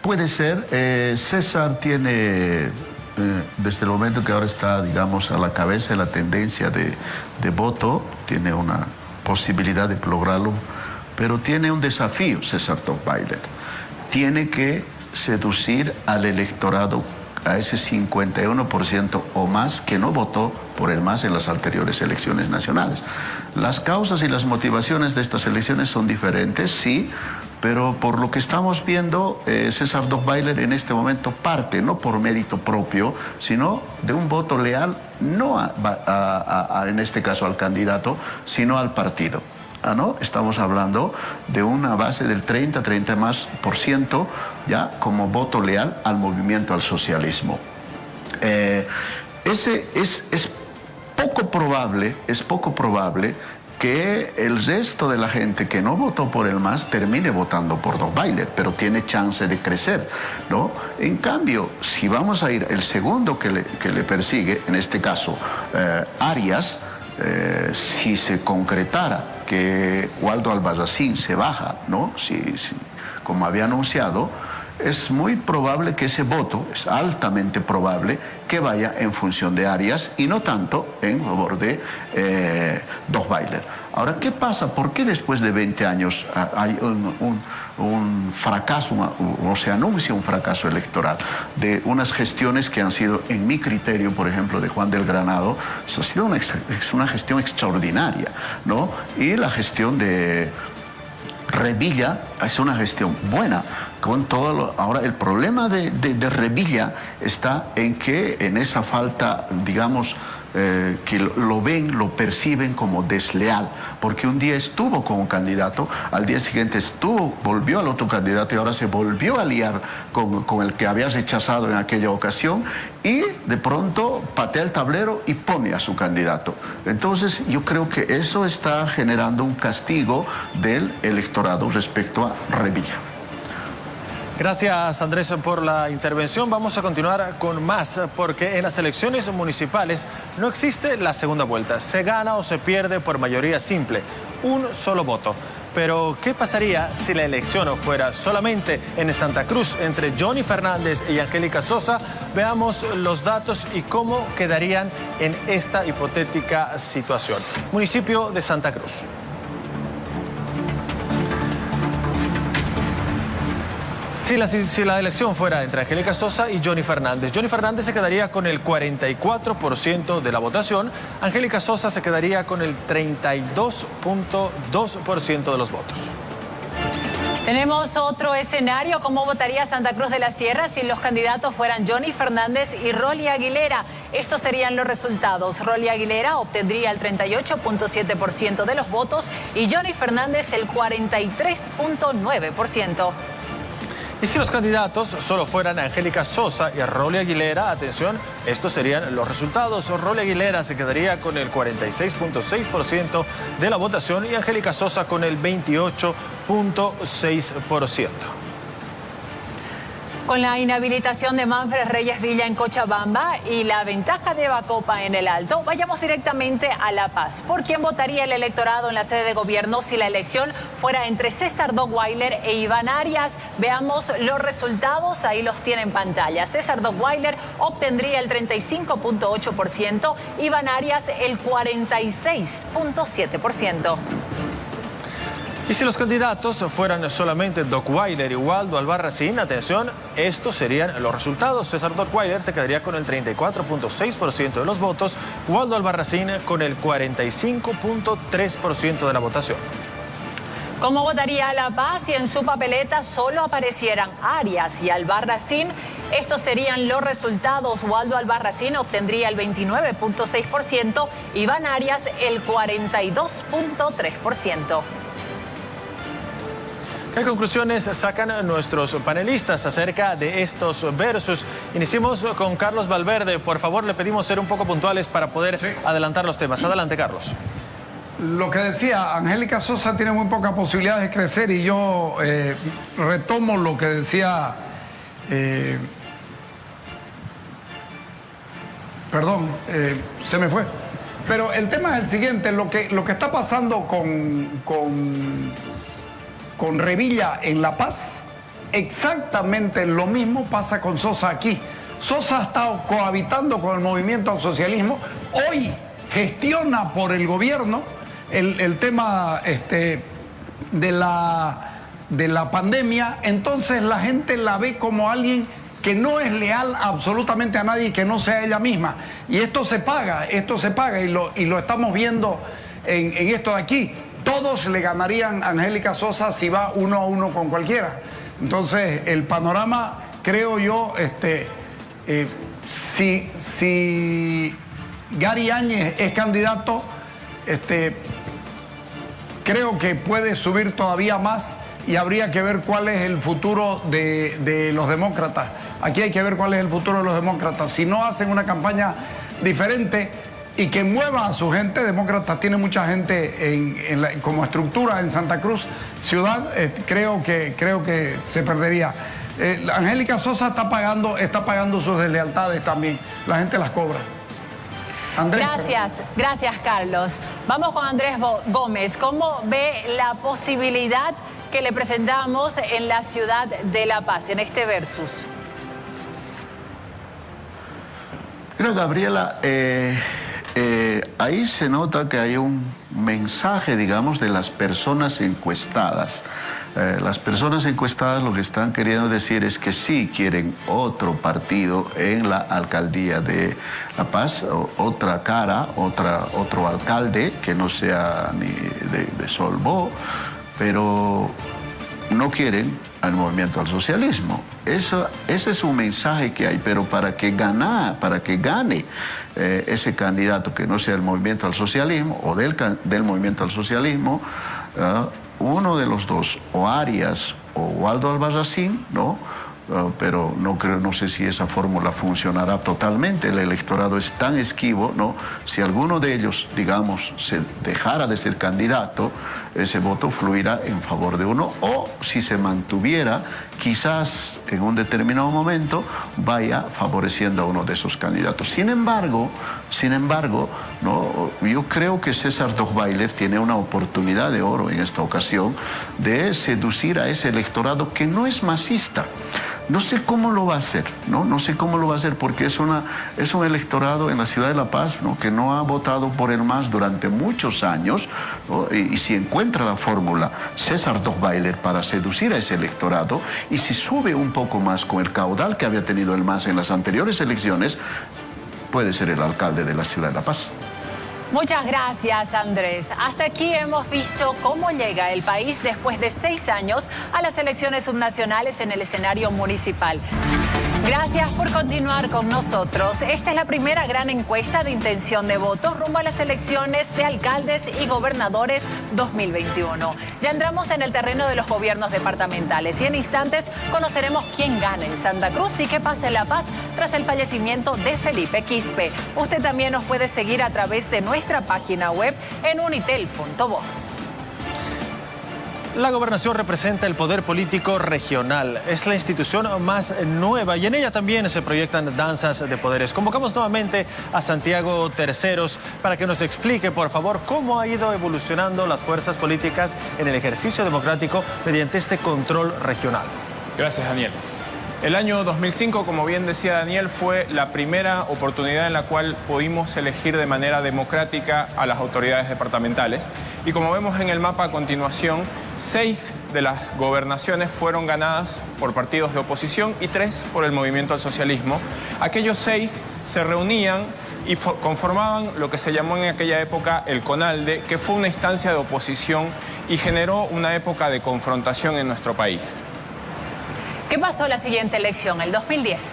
K: Puede ser. César tiene, desde el momento que ahora está, digamos, a la cabeza de la tendencia de voto, tiene una posibilidad de lograrlo, pero tiene un desafío, César Dockweiler. Tiene que seducir al electorado, a ese 51% o más que no votó por el MAS en las anteriores elecciones nacionales. Las causas y las motivaciones de estas elecciones son diferentes, sí, pero por lo que estamos viendo, César Dockweiler en este momento parte, no por mérito propio, sino de un voto leal, no en este caso al candidato, sino al partido. ¿No? Estamos hablando de una base del 30% más ya como voto leal al movimiento al socialismo. Es poco probable que el resto de la gente que no votó por el MAS termine votando por Dockweiler, pero tiene chance de crecer, ¿no? En cambio, si vamos a ir el segundo que le persigue, en este caso Arias, si se concretara que Waldo Albarracín se baja, ¿no? Como había anunciado, es muy probable que ese voto, es altamente probable que vaya en función de Arias y no tanto en favor de Dockweiler. Ahora, ¿qué pasa? ¿Por qué después de 20 años hay un fracaso, o se anuncia un fracaso electoral de unas gestiones que han sido, en mi criterio, por ejemplo, de Juan del Granado, ha sido una gestión extraordinaria, ¿no? Y la gestión de Revilla es una gestión buena. Con todo ahora el problema de Revilla está en que en esa falta, digamos, que lo perciben como desleal, porque un día estuvo con un candidato, al día siguiente volvió al otro candidato y ahora se volvió a aliar con el que había rechazado en aquella ocasión y de pronto patea el tablero y pone a su candidato. Entonces yo creo que eso está generando un castigo del electorado respecto a Revilla.
C: Gracias, Andrés, por la intervención. Vamos a continuar con más, porque en las elecciones municipales no existe la segunda vuelta. Se gana o se pierde por mayoría simple, un solo voto. Pero, ¿qué pasaría si la elección fuera solamente en Santa Cruz entre Johnny Fernández y Angélica Sosa? Veamos los datos y cómo quedarían en esta hipotética situación. Municipio de Santa Cruz. Si la elección fuera entre Angélica Sosa y Johnny Fernández se quedaría con el 44% de la votación, Angélica Sosa se quedaría con el 32.2% de los votos.
B: Tenemos otro escenario. ¿Cómo votaría Santa Cruz de la Sierra si los candidatos fueran Johnny Fernández y Rolly Aguilera? Estos serían los resultados. Rolly Aguilera obtendría el 38.7% de los votos y Johnny Fernández el 43.9%.
C: Y si los candidatos solo fueran Angélica Sosa y Rolly Aguilera, atención, estos serían los resultados. Rolly Aguilera se quedaría con el 46.6% de la votación y Angélica Sosa con el 28.6%.
B: Con la inhabilitación de Manfred Reyes Villa en Cochabamba y la ventaja de Evacopa en el Alto, vayamos directamente a La Paz. ¿Por quién votaría el electorado en la sede de gobierno si la elección fuera entre César Dockweiler e Iván Arias? Veamos los resultados, ahí los tiene en pantalla. César Dockweiler obtendría el 35.8%, Iván Arias el 46.7%.
C: Y si los candidatos fueran solamente Dockweiler y Waldo Albarracín, atención, estos serían los resultados. César Dockweiler se quedaría con el 34.6% de los votos, Waldo Albarracín con el 45.3% de la votación.
B: ¿Cómo votaría La Paz si en su papeleta solo aparecieran Arias y Albarracín? Estos serían los resultados. Waldo Albarracín obtendría el 29.6%, Iván Arias el 42.3%.
C: ¿Qué conclusiones sacan nuestros panelistas acerca de estos versus? Iniciemos con Carlos Valverde. Por favor, le pedimos ser un poco puntuales para poder adelantar los temas. Adelante, Carlos.
H: Lo que decía, Angélica Sosa tiene muy pocas posibilidades de crecer y yo retomo lo que decía... se me fue. Pero el tema es el siguiente, lo que está pasando con Revilla en La Paz, exactamente lo mismo pasa con Sosa aquí. Sosa ha estado cohabitando con el movimiento al socialismo, hoy gestiona por el gobierno el tema de la pandemia, entonces la gente la ve como alguien que no es leal absolutamente a nadie y que no sea ella misma. Y esto se paga y lo estamos viendo en esto de aquí. Todos le ganarían a Angélica Sosa si va 1-1 con cualquiera. Entonces, el panorama, creo yo, si Gary Áñez es candidato, creo que puede subir todavía más y habría que ver cuál es el futuro de los demócratas. Aquí hay que ver cuál es el futuro de los demócratas. Si no hacen una campaña diferente y que mueva a su gente, demócratas tiene mucha gente como estructura en Santa Cruz ciudad, creo que se perdería. Angélica Sosa está pagando sus deslealtades también, la gente las cobra. Andrés,
B: gracias Carlos. Vamos con Andrés Gómez. ¿Cómo ve la posibilidad que le presentamos en la ciudad de La Paz, en este versus?
K: Mira, Gabriela, ahí se nota que hay un mensaje, digamos, de las personas encuestadas. Las personas encuestadas lo que están queriendo decir es que sí quieren otro partido en la alcaldía de La Paz, otra cara, otro alcalde que no sea ni de Solbó, pero no quieren al movimiento al socialismo. Ese es un mensaje que hay, pero para que gane ese candidato que no sea el movimiento al socialismo o del movimiento al socialismo, uno de los dos, o Arias o Waldo Albarracín, ¿no? Pero no sé si esa fórmula funcionará totalmente. El electorado es tan esquivo, ¿no? Si alguno de ellos, digamos, se dejara de ser candidato, ese voto fluirá en favor de uno, o si se mantuviera, quizás en un determinado momento vaya favoreciendo a uno de esos candidatos. Sin embargo, ¿no? Yo creo que César Dockweiler tiene una oportunidad de oro en esta ocasión de seducir a ese electorado que no es masista. No sé cómo lo va a hacer, ¿no? No sé cómo lo va a hacer porque es un electorado en la ciudad de La Paz, ¿no? Que no ha votado por el MAS durante muchos años, ¿no? Y si encuentra la fórmula César Dockweiler para seducir a ese electorado y si sube un poco más con el caudal que había tenido el MAS en las anteriores elecciones, puede ser el alcalde de la ciudad de La Paz.
B: Muchas gracias, Andrés. Hasta aquí hemos visto cómo llega el país después de 6 años a las elecciones subnacionales en el escenario municipal. Gracias por continuar con nosotros. Esta es la primera gran encuesta de intención de voto rumbo a las elecciones de alcaldes y gobernadores 2021. Ya entramos en el terreno de los gobiernos departamentales y en instantes conoceremos quién gana en Santa Cruz y qué pasa en La Paz tras el fallecimiento de Felipe Quispe. Usted también nos puede seguir a través de nuestra página web en unitel.bo.
C: La gobernación representa el poder político regional. Es la institución más nueva y en ella también se proyectan danzas de poderes. Convocamos nuevamente a Santiago Terceros para que nos explique, por favor, cómo ha ido evolucionando las fuerzas políticas en el ejercicio democrático mediante este control regional.
G: Gracias, Daniel. El año 2005, como bien decía Daniel, fue la primera oportunidad en la cual pudimos elegir de manera democrática a las autoridades departamentales. Y como vemos en el mapa a continuación, 6 de las gobernaciones fueron ganadas por partidos de oposición y 3 por el movimiento al socialismo. Aquellos 6 se reunían y conformaban lo que se llamó en aquella época el CONALDE, que fue una instancia de oposición y generó una época de confrontación en nuestro país.
B: ¿Qué pasó en la siguiente elección, el 2010?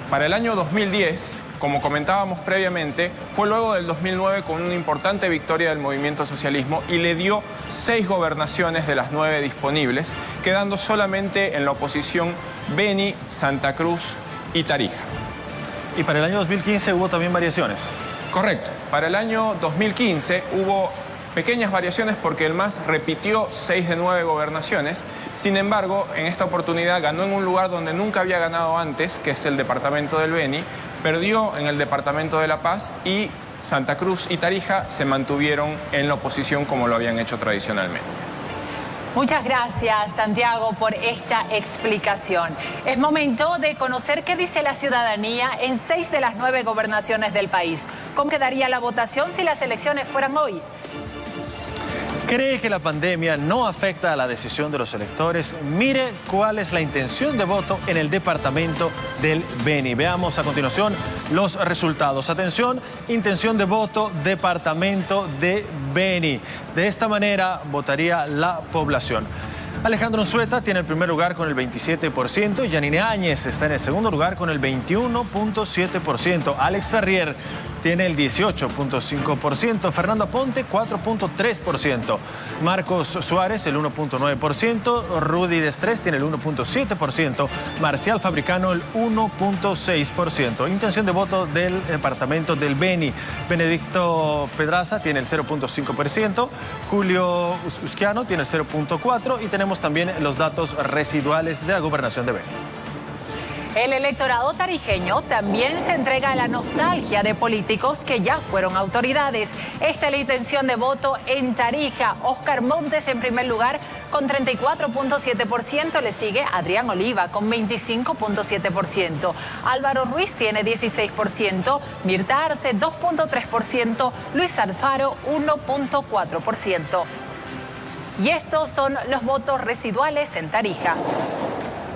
G: Para el año 2010, como comentábamos previamente, fue luego del 2009 con una importante victoria del movimiento socialismo y le dio 6 gobernaciones de las 9 disponibles, quedando solamente en la oposición Beni, Santa Cruz y Tarija.
C: Y para el año 2015 hubo también variaciones.
G: Correcto. Para el año 2015 hubo pequeñas variaciones porque el MAS repitió 6 de 9 gobernaciones. Sin embargo, en esta oportunidad ganó en un lugar donde nunca había ganado antes, que es el departamento del Beni, perdió en el departamento de La Paz y Santa Cruz y Tarija se mantuvieron en la oposición como lo habían hecho tradicionalmente.
B: Muchas gracias, Santiago, por esta explicación. Es momento de conocer qué dice la ciudadanía en 6 de las 9 gobernaciones del país. ¿Cómo quedaría la votación si las elecciones fueran hoy?
C: ¿Cree que la pandemia no afecta a la decisión de los electores? Mire cuál es la intención de voto en el departamento del Beni. Veamos a continuación los resultados. Atención, intención de voto, departamento de Beni. De esta manera votaría la población. Alejandro Unzueta tiene el primer lugar con el 27%, Yanine Áñez está en el segundo lugar con el 21.7%, Alex Ferrier tiene el 18.5%, Fernando Aponte 4.3%, Marcos Suárez el 1.9%, Rudy Destrés tiene el 1.7%, Marcial Fabricano el 1.6%. Intención de voto del departamento del Beni, Benedicto Pedraza tiene el 0.5%, Julio Usquiano tiene el 0.4% y tenemos también los datos residuales de la gobernación de Beni.
B: El electorado tarijeño también se entrega a la nostalgia de políticos que ya fueron autoridades. Esta es la intención de voto en Tarija. Óscar Montes en primer lugar con 34.7%, le sigue Adrián Oliva con 25.7%. Álvaro Ruiz tiene 16%, Mirta Arce 2.3%, Luis Alfaro 1.4%. Y estos son los votos residuales en Tarija.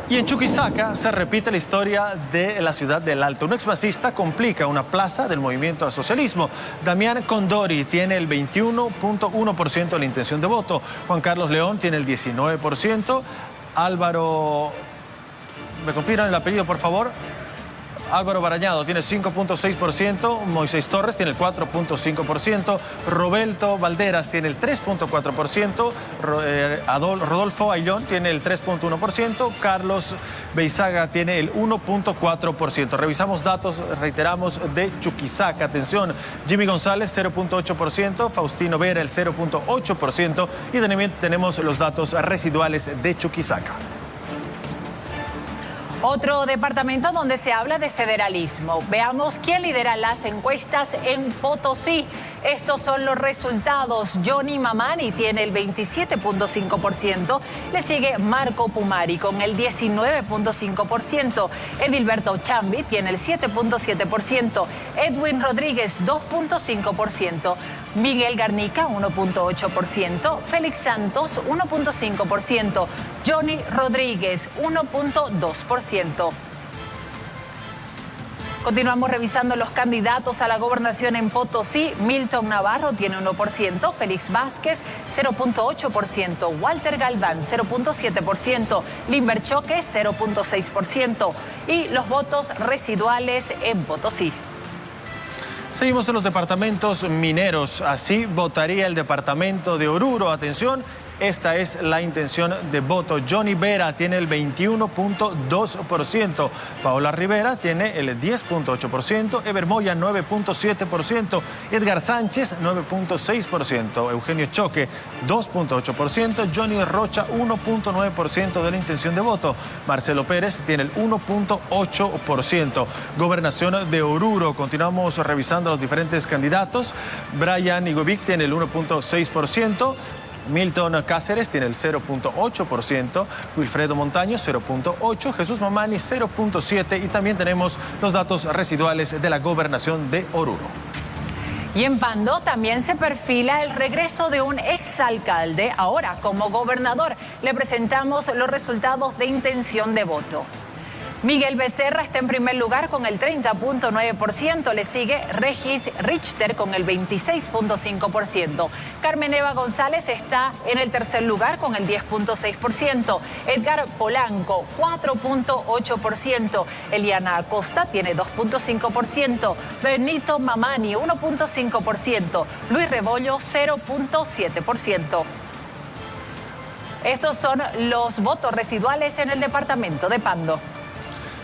C: Y en Chuquisaca se repite la historia de la ciudad del Alto. Un exmasista complica una plaza del movimiento al socialismo. Damián Condori tiene el 21.1% de la intención de voto. Juan Carlos León tiene el 19%. Álvaro, ¿me confirman el apellido, por favor? Álvaro Barañado tiene 5.6%, Moisés Torres tiene el 4.5%, Roberto Valderas tiene el 3.4%, Rodolfo Ayllón tiene el 3.1%, Carlos Beizaga tiene el 1.4%. Revisamos datos, reiteramos, de Chuquisaca. Atención, Jimmy González 0.8%, Faustino Vera el 0.8% y también tenemos los datos residuales de Chuquisaca.
B: Otro departamento donde se habla de federalismo. Veamos quién lidera las encuestas en Potosí. Estos son los resultados. Johnny Mamani tiene el 27.5%. Le sigue Marco Pumari con el 19.5%. Edilberto Chambi tiene el 7.7%. Edwin Rodríguez 2.5%. Miguel Garnica 1.8%. Félix Santos 1.5%. Johnny Rodríguez 1.2%. Continuamos revisando los candidatos a la gobernación en Potosí. Milton Navarro tiene 1%, Félix Vázquez 0.8%, Walter Galván 0.7%, Limber Choque 0.6% y los votos residuales en Potosí.
C: Seguimos en los departamentos mineros. Así votaría el departamento de Oruro. Atención. Esta es la intención de voto. Johnny Vera tiene el 21.2%. Paola Rivera tiene el 10.8%. Eber Moya 9.7%. Edgar Sánchez 9.6%. Eugenio Choque 2.8%. Johnny Rocha 1.9% de la intención de voto. Marcelo Pérez tiene el 1.8%. Gobernación de Oruro. Continuamos revisando los diferentes candidatos. Brian Igovic tiene el 1.6%. Milton Cáceres tiene el 0.8%, Wilfredo Montaño 0.8%, Jesús Mamani 0.7% y también tenemos los datos residuales de la gobernación de Oruro.
B: Y en Pando también se perfila el regreso de un exalcalde, ahora como gobernador. Le presentamos los resultados de intención de voto. Miguel Becerra está en primer lugar con el 30.9%, le sigue Regis Richter con el 26.5%. Carmen Eva González está en el tercer lugar con el 10.6%. Edgar Polanco, 4.8%. Eliana Acosta tiene 2.5%. Benito Mamani, 1.5%. Luis Rebollo, 0.7%. Estos son los votos residuales en el departamento de Pando.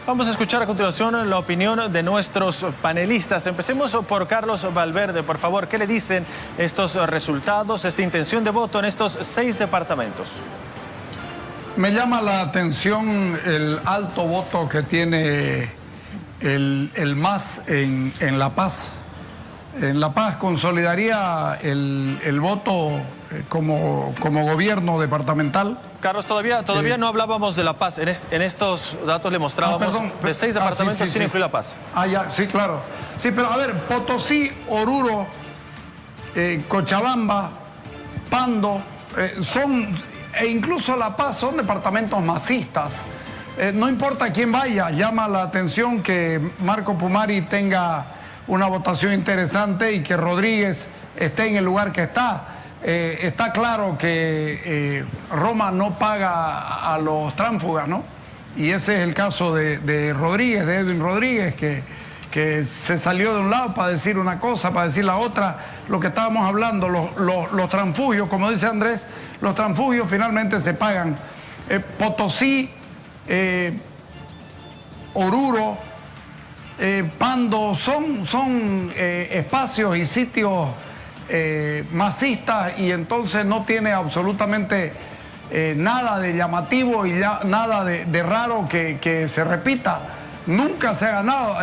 C: Vamos a escuchar a continuación la opinión de nuestros panelistas. Empecemos por Carlos Valverde, por favor. ¿Qué le dicen estos resultados, esta intención de voto en estos 6 departamentos?
H: Me llama la atención el alto voto que tiene el MAS en La Paz. En La Paz consolidaría el voto como gobierno departamental.
C: Carlos, todavía no hablábamos de La Paz. En estos datos le mostrábamos de 6 departamentos sin incluir La Paz.
H: Ya, sí, claro. Sí, pero a ver, Potosí, Oruro, Cochabamba, Pando, e incluso La Paz son departamentos masistas. No importa quién vaya, llama la atención que Marco Pumari tenga una votación interesante y que Rodríguez esté en el lugar que está. Está claro que Roma no paga a los tránsfugas, ¿no? Y ese es el caso de Rodríguez, de Edwin Rodríguez, que se salió de un lado para decir una cosa, para decir la otra. Lo que estábamos hablando, los transfugios, como dice Andrés, los transfugios finalmente se pagan. Potosí, Oruro, Pando, son espacios y sitios masistas, y entonces no tiene absolutamente nada de llamativo y nada de raro que se repita. Nunca se ha ganado.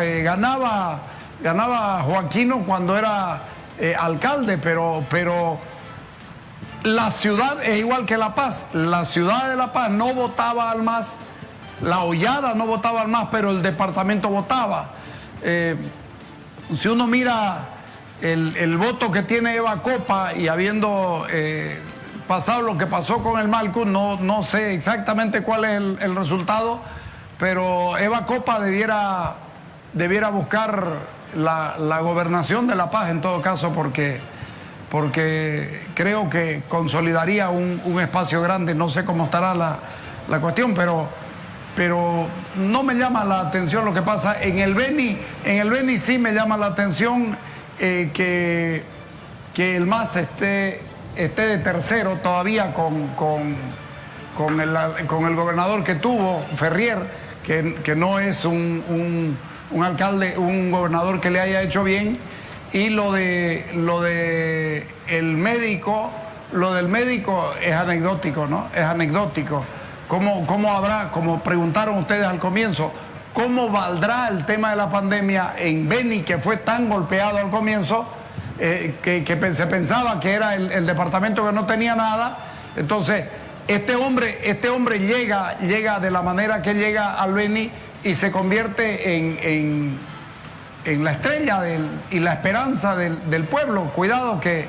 H: Ganaba Joaquino cuando era alcalde, pero la ciudad es igual que La Paz. La ciudad de La Paz no votaba al MAS, La Hollada no votaba al MAS, pero el departamento votaba. Si uno mira el voto que tiene Eva Copa, y habiendo pasado lo que pasó con el Malcus, no sé exactamente cuál es el resultado, pero Eva Copa debiera buscar la gobernación de La Paz en todo caso, porque creo que consolidaría un espacio grande. No sé cómo estará la cuestión, pero no me llama la atención lo que pasa en el Beni. En el Beni sí me llama la atención que el MAS esté de tercero todavía con el gobernador que tuvo, Ferrier, que no es un alcalde, un gobernador que le haya hecho bien. Y lo de el médico, lo del médico es anecdótico, ¿no? Es anecdótico. ¿Cómo habrá, como preguntaron ustedes al comienzo, cómo valdrá el tema de la pandemia en Beni, que fue tan golpeado al comienzo, que se pensaba que era el departamento que no tenía nada? Entonces, este hombre llega de la manera que llega al Beni y se convierte en la estrella y la esperanza del pueblo. Cuidado, que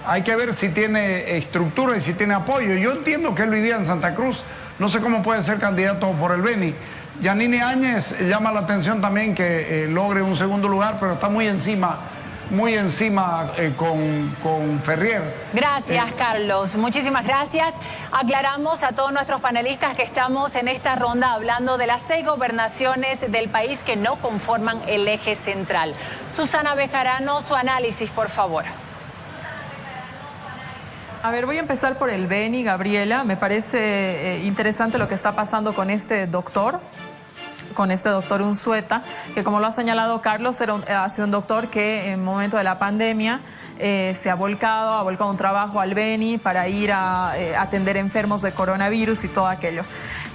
H: hay que ver si tiene estructura y si tiene apoyo. Yo entiendo que él vivía en Santa Cruz. No sé cómo puede ser candidato por el Beni. Yanine Áñez llama la atención también que logre un segundo lugar, pero está muy encima con Ferrier.
B: Gracias, Carlos. Muchísimas gracias. Aclaramos a todos nuestros panelistas que estamos en esta ronda hablando de las 6 gobernaciones del país que no conforman el eje central. Susana Bejarano, su análisis, por favor.
J: A ver, voy a empezar por el Beni, Gabriela. Me parece interesante lo que está pasando con este doctor Unzueta, que, como lo ha señalado Carlos, ha sido un doctor que en el momento de la pandemia se ha volcado un trabajo al Beni para ir a atender enfermos de coronavirus y todo aquello.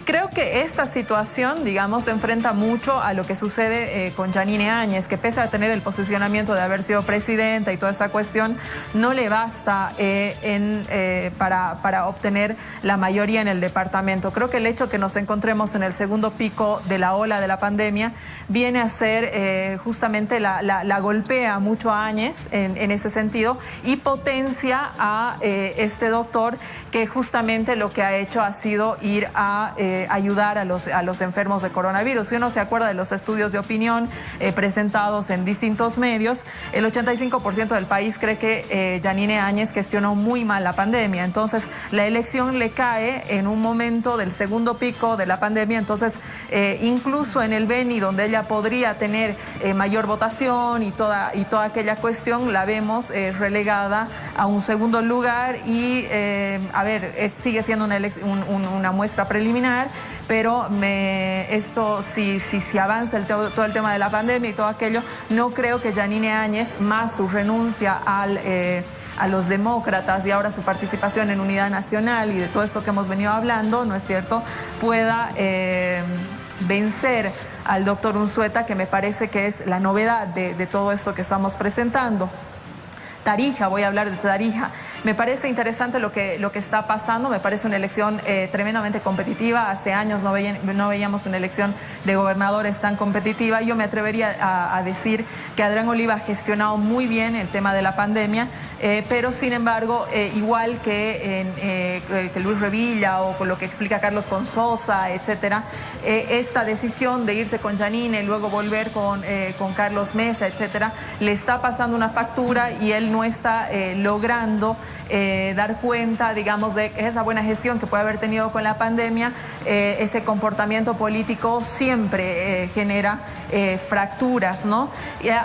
J: Creo que esta situación, digamos, se enfrenta mucho a lo que sucede con Yanine Áñez, que pese a tener el posicionamiento de haber sido presidenta y toda esta cuestión, no le basta para obtener la mayoría en el departamento. Creo que el hecho que nos encontremos en el segundo pico de la ola de la pandemia viene a ser justamente la golpea mucho a Áñez en ese sentido y potencia a este doctor que justamente lo que ha hecho ha sido ir a ayudar a los enfermos de coronavirus. Si uno se acuerda de los estudios de opinión presentados en distintos medios, el 85% del país cree que Yanine Áñez gestionó muy mal la pandemia. Entonces, la elección le cae en un momento del segundo pico de la pandemia. Entonces, incluso en el Beni, donde ella podría tener mayor votación y toda aquella cuestión, la vemos relegada a un segundo lugar y, sigue siendo una muestra preliminar, pero esto si avanza todo el tema de la pandemia y todo aquello, no creo que Yanine Áñez, más su renuncia a los demócratas y ahora su participación en Unidad Nacional y de todo esto que hemos venido hablando, ¿no es cierto?, pueda vencer al doctor Unzueta, que me parece que es la novedad de todo esto que estamos presentando. Tarija, voy a hablar de Tarija. Me parece interesante lo que está pasando, me parece una elección tremendamente competitiva. Hace años no veíamos una elección de gobernadores tan competitiva. Yo me atrevería a decir que Adrián Oliva ha gestionado muy bien el tema de la pandemia, pero sin embargo, igual que Luis Revilla o con lo que explica Carlos Consosa, etcétera, esta decisión de irse con Yanine y luego volver con Carlos Mesa, etcétera, le está pasando una factura y él no está logrando dar cuenta, digamos, de esa buena gestión que puede haber tenido con la pandemia. Ese comportamiento político siempre genera fracturas, ¿no?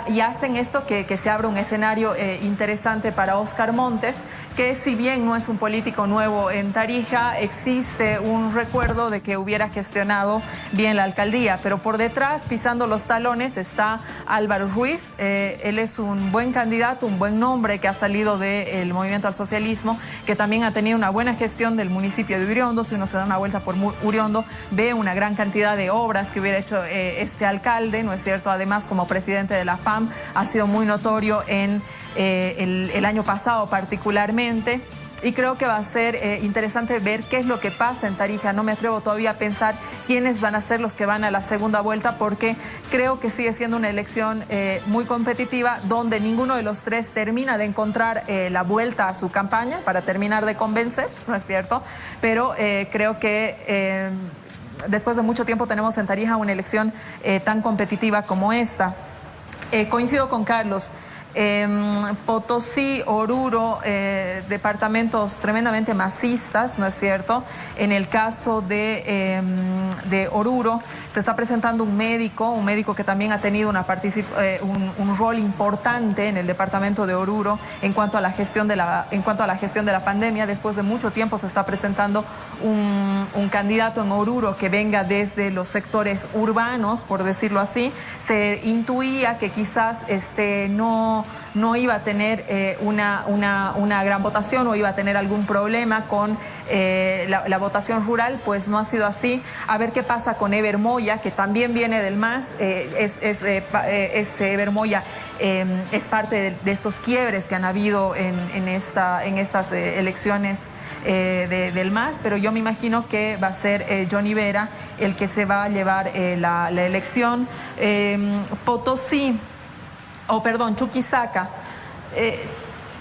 J: Y hacen esto que se abra un escenario interesante para Óscar Montes, que si bien no es un político nuevo en Tarija, existe un recuerdo de que hubiera gestionado bien la alcaldía, pero por detrás, pisando los talones, está Álvaro Ruiz. Él es un buen candidato, un buen nombre que ha salido del movimiento al socialismo, que también ha tenido una buena gestión del municipio de Uriondo. Si uno se da una vuelta por Uriondo, ve una gran cantidad de obras que hubiera hecho este alcalde, ¿no es cierto? Además, como presidente de la FAM, ha sido muy notorio en el año pasado particularmente. Y creo que va a ser interesante ver qué es lo que pasa en Tarija. No me atrevo todavía a pensar quiénes van a ser los que van a la segunda vuelta, porque creo que sigue siendo una elección muy competitiva, donde ninguno de los tres termina de encontrar la vuelta a su campaña para terminar de convencer, ¿no es cierto? Pero creo que después de mucho tiempo tenemos en Tarija una elección tan competitiva como esta. Coincido con Carlos. Potosí, Oruro, departamentos tremendamente masistas, ¿no es cierto? En el caso de Oruro se está presentando un médico que también ha tenido un rol importante en el departamento de Oruro en cuanto a la gestión de la pandemia. Después de mucho tiempo se está presentando un candidato en Oruro que venga desde los sectores urbanos, por decirlo así. Se intuía que quizás no iba a tener una gran votación o iba a tener algún problema con la votación rural, pues no ha sido así. A ver qué pasa con Eber Moya, que también viene del MAS. Eber Moya es parte de estos quiebres que han habido en estas elecciones del MAS, pero yo me imagino que va a ser Johnny Vera el que se va a llevar la elección. Chuquisaca.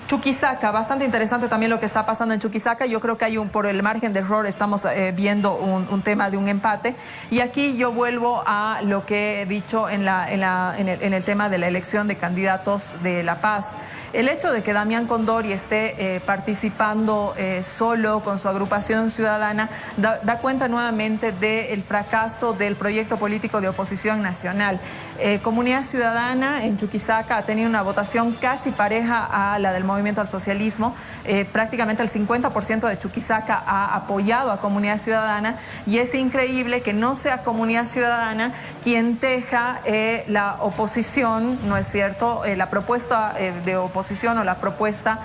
J: Chuquisaca, bastante interesante también lo que está pasando en Chuquisaca. Yo creo que por el margen de error estamos viendo un tema de un empate. Y aquí yo vuelvo a lo que he dicho en el tema de la elección de candidatos de La Paz. El hecho de que Damián Condori esté participando solo con su agrupación ciudadana da cuenta nuevamente del fracaso del proyecto político de oposición nacional. Comunidad Ciudadana en Chuquisaca ha tenido una votación casi pareja a la del movimiento al socialismo. Prácticamente el 50% de Chuquisaca ha apoyado a Comunidad Ciudadana, y es increíble que no sea Comunidad Ciudadana quien teja la oposición, ¿no es cierto?, la propuesta de oposición proposición o la propuesta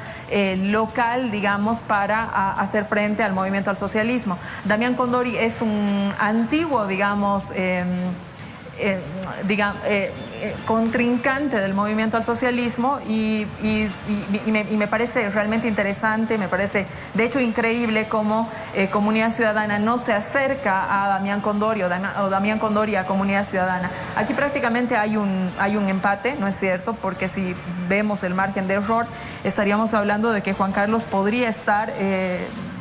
J: local, digamos, para hacer frente al movimiento al socialismo. Damián Condori es un antiguo, digamos, contrincante del movimiento al socialismo y me parece realmente interesante, me parece de hecho increíble cómo Comunidad Ciudadana no se acerca a Damián Condori o Damián Condori a Comunidad Ciudadana. Aquí prácticamente hay un empate, ¿no es cierto? Porque si vemos el margen de error, estaríamos hablando de que Juan Carlos podría estar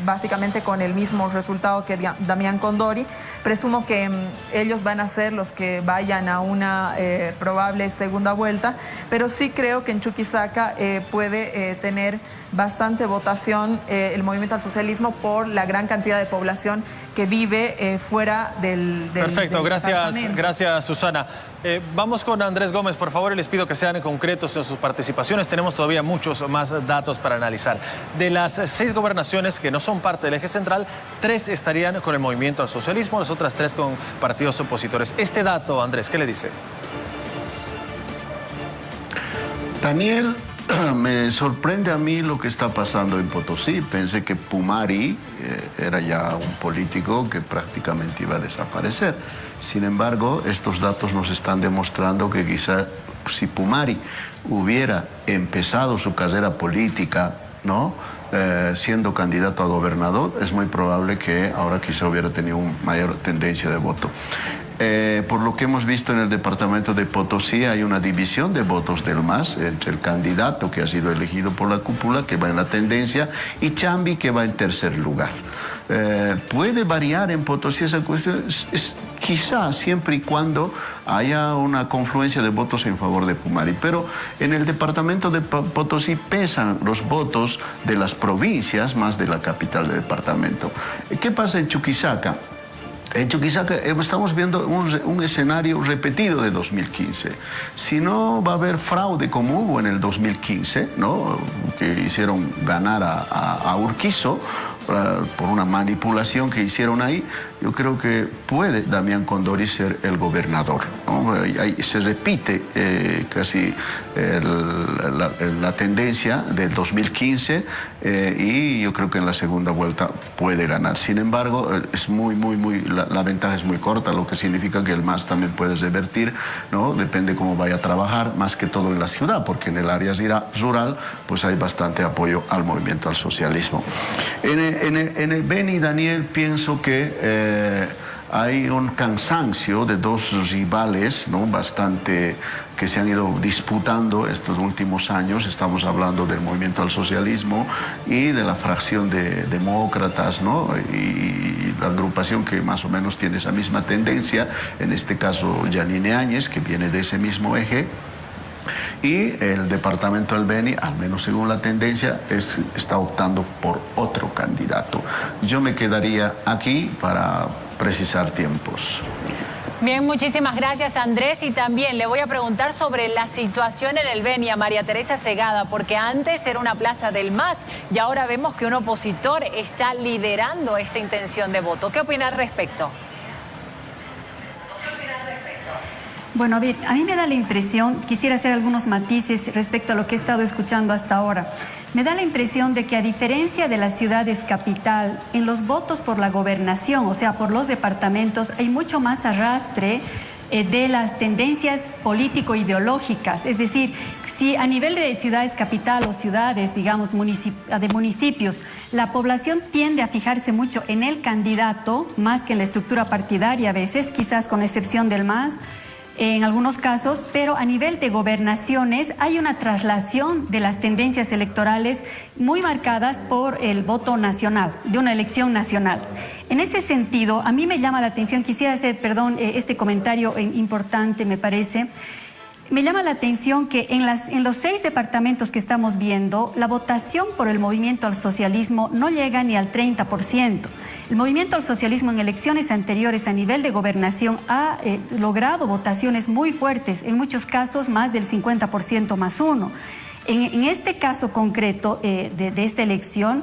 J: básicamente con el mismo resultado que Damián Condori. Presumo que ellos van a ser los que vayan a una probable segunda vuelta, pero sí creo que en Chuquisaca puede tener bastante votación el movimiento al socialismo por la gran cantidad de población que vive fuera del
C: Perfecto,
J: gracias
C: Susana. Vamos con Andrés Gómez, por favor, y les pido que sean concretos en sus participaciones. Tenemos todavía muchos más datos para analizar. De las 6 gobernaciones que no son parte del eje central, 3 estarían con el movimiento al socialismo, las otras 3 con partidos opositores. Este dato, Andrés, ¿qué le dice?
K: Daniel, me sorprende a mí lo que está pasando en Potosí. Pensé que Pumari era ya un político que prácticamente iba a desaparecer. Sin embargo, estos datos nos están demostrando que quizá si Pumari hubiera empezado su carrera política, ¿no?, siendo candidato a gobernador, es muy probable que ahora quizá hubiera tenido una mayor tendencia de voto. Por lo que hemos visto en el departamento de Potosí, hay una división de votos del MAS entre el candidato que ha sido elegido por la cúpula, que va en la tendencia, y Chambi, que va en tercer lugar. Puede variar en Potosí esa cuestión, quizá siempre y cuando haya una confluencia de votos en favor de Pumari, pero en el departamento de Potosí pesan los votos de las provincias más de la capital del departamento. ¿Qué pasa en Chuquisaca? En Chuquisaca estamos viendo un escenario repetido de 2015. Si no va a haber fraude como hubo en el 2015, ¿no?, que hicieron ganar a Urquizo por una manipulación que hicieron ahí, yo creo que puede Damián Condori ser el gobernador, ¿no? Ahí se repite casi la tendencia del 2015 y yo creo que en la segunda vuelta puede ganar. Sin embargo, es la ventaja es muy corta, lo que significa que el MAS también puede revertir, ¿no? Depende cómo vaya a trabajar, más que todo en la ciudad, porque en el área rural pues hay bastante apoyo al movimiento al socialismo. En el Beni, Daniel, pienso que hay un cansancio de 2 rivales, ¿no?, bastante que se han ido disputando estos últimos años. Estamos hablando del movimiento al socialismo y de la fracción de demócratas, ¿no?, y la agrupación que más o menos tiene esa misma tendencia, en este caso Yanine Áñez, que viene de ese mismo eje. Y el departamento del Beni, al menos según la tendencia, está optando por otro candidato. Yo me quedaría aquí para precisar tiempos.
B: Bien, muchísimas gracias, Andrés. Y también le voy a preguntar sobre la situación en el Beni a María Teresa Segada, porque antes era una plaza del MAS y ahora vemos que un opositor está liderando esta intención de voto. ¿Qué opina al respecto?
I: Bueno, a ver, a mí me da la impresión, quisiera hacer algunos matices respecto a lo que he estado escuchando hasta ahora. Me da la impresión de que a diferencia de las ciudades capital, en los votos por la gobernación, o sea, por los departamentos, hay mucho más arrastre de las tendencias político-ideológicas. Es decir, si a nivel de ciudades capital o ciudades, digamos, de municipios, la población tiende a fijarse mucho en el candidato más que en la estructura partidaria a veces, quizás con excepción del MAS, en algunos casos, pero a nivel de gobernaciones hay una traslación de las tendencias electorales muy marcadas por el voto nacional, de una elección nacional. En ese sentido, a mí me llama la atención, quisiera hacer, este comentario importante, me parece. Me llama la atención que en los 6 departamentos que estamos viendo, la votación por el movimiento al socialismo no llega ni al 30%. El movimiento al socialismo en elecciones anteriores a nivel de gobernación ha logrado votaciones muy fuertes, en muchos casos más del 50% más 1. En este caso concreto de esta elección,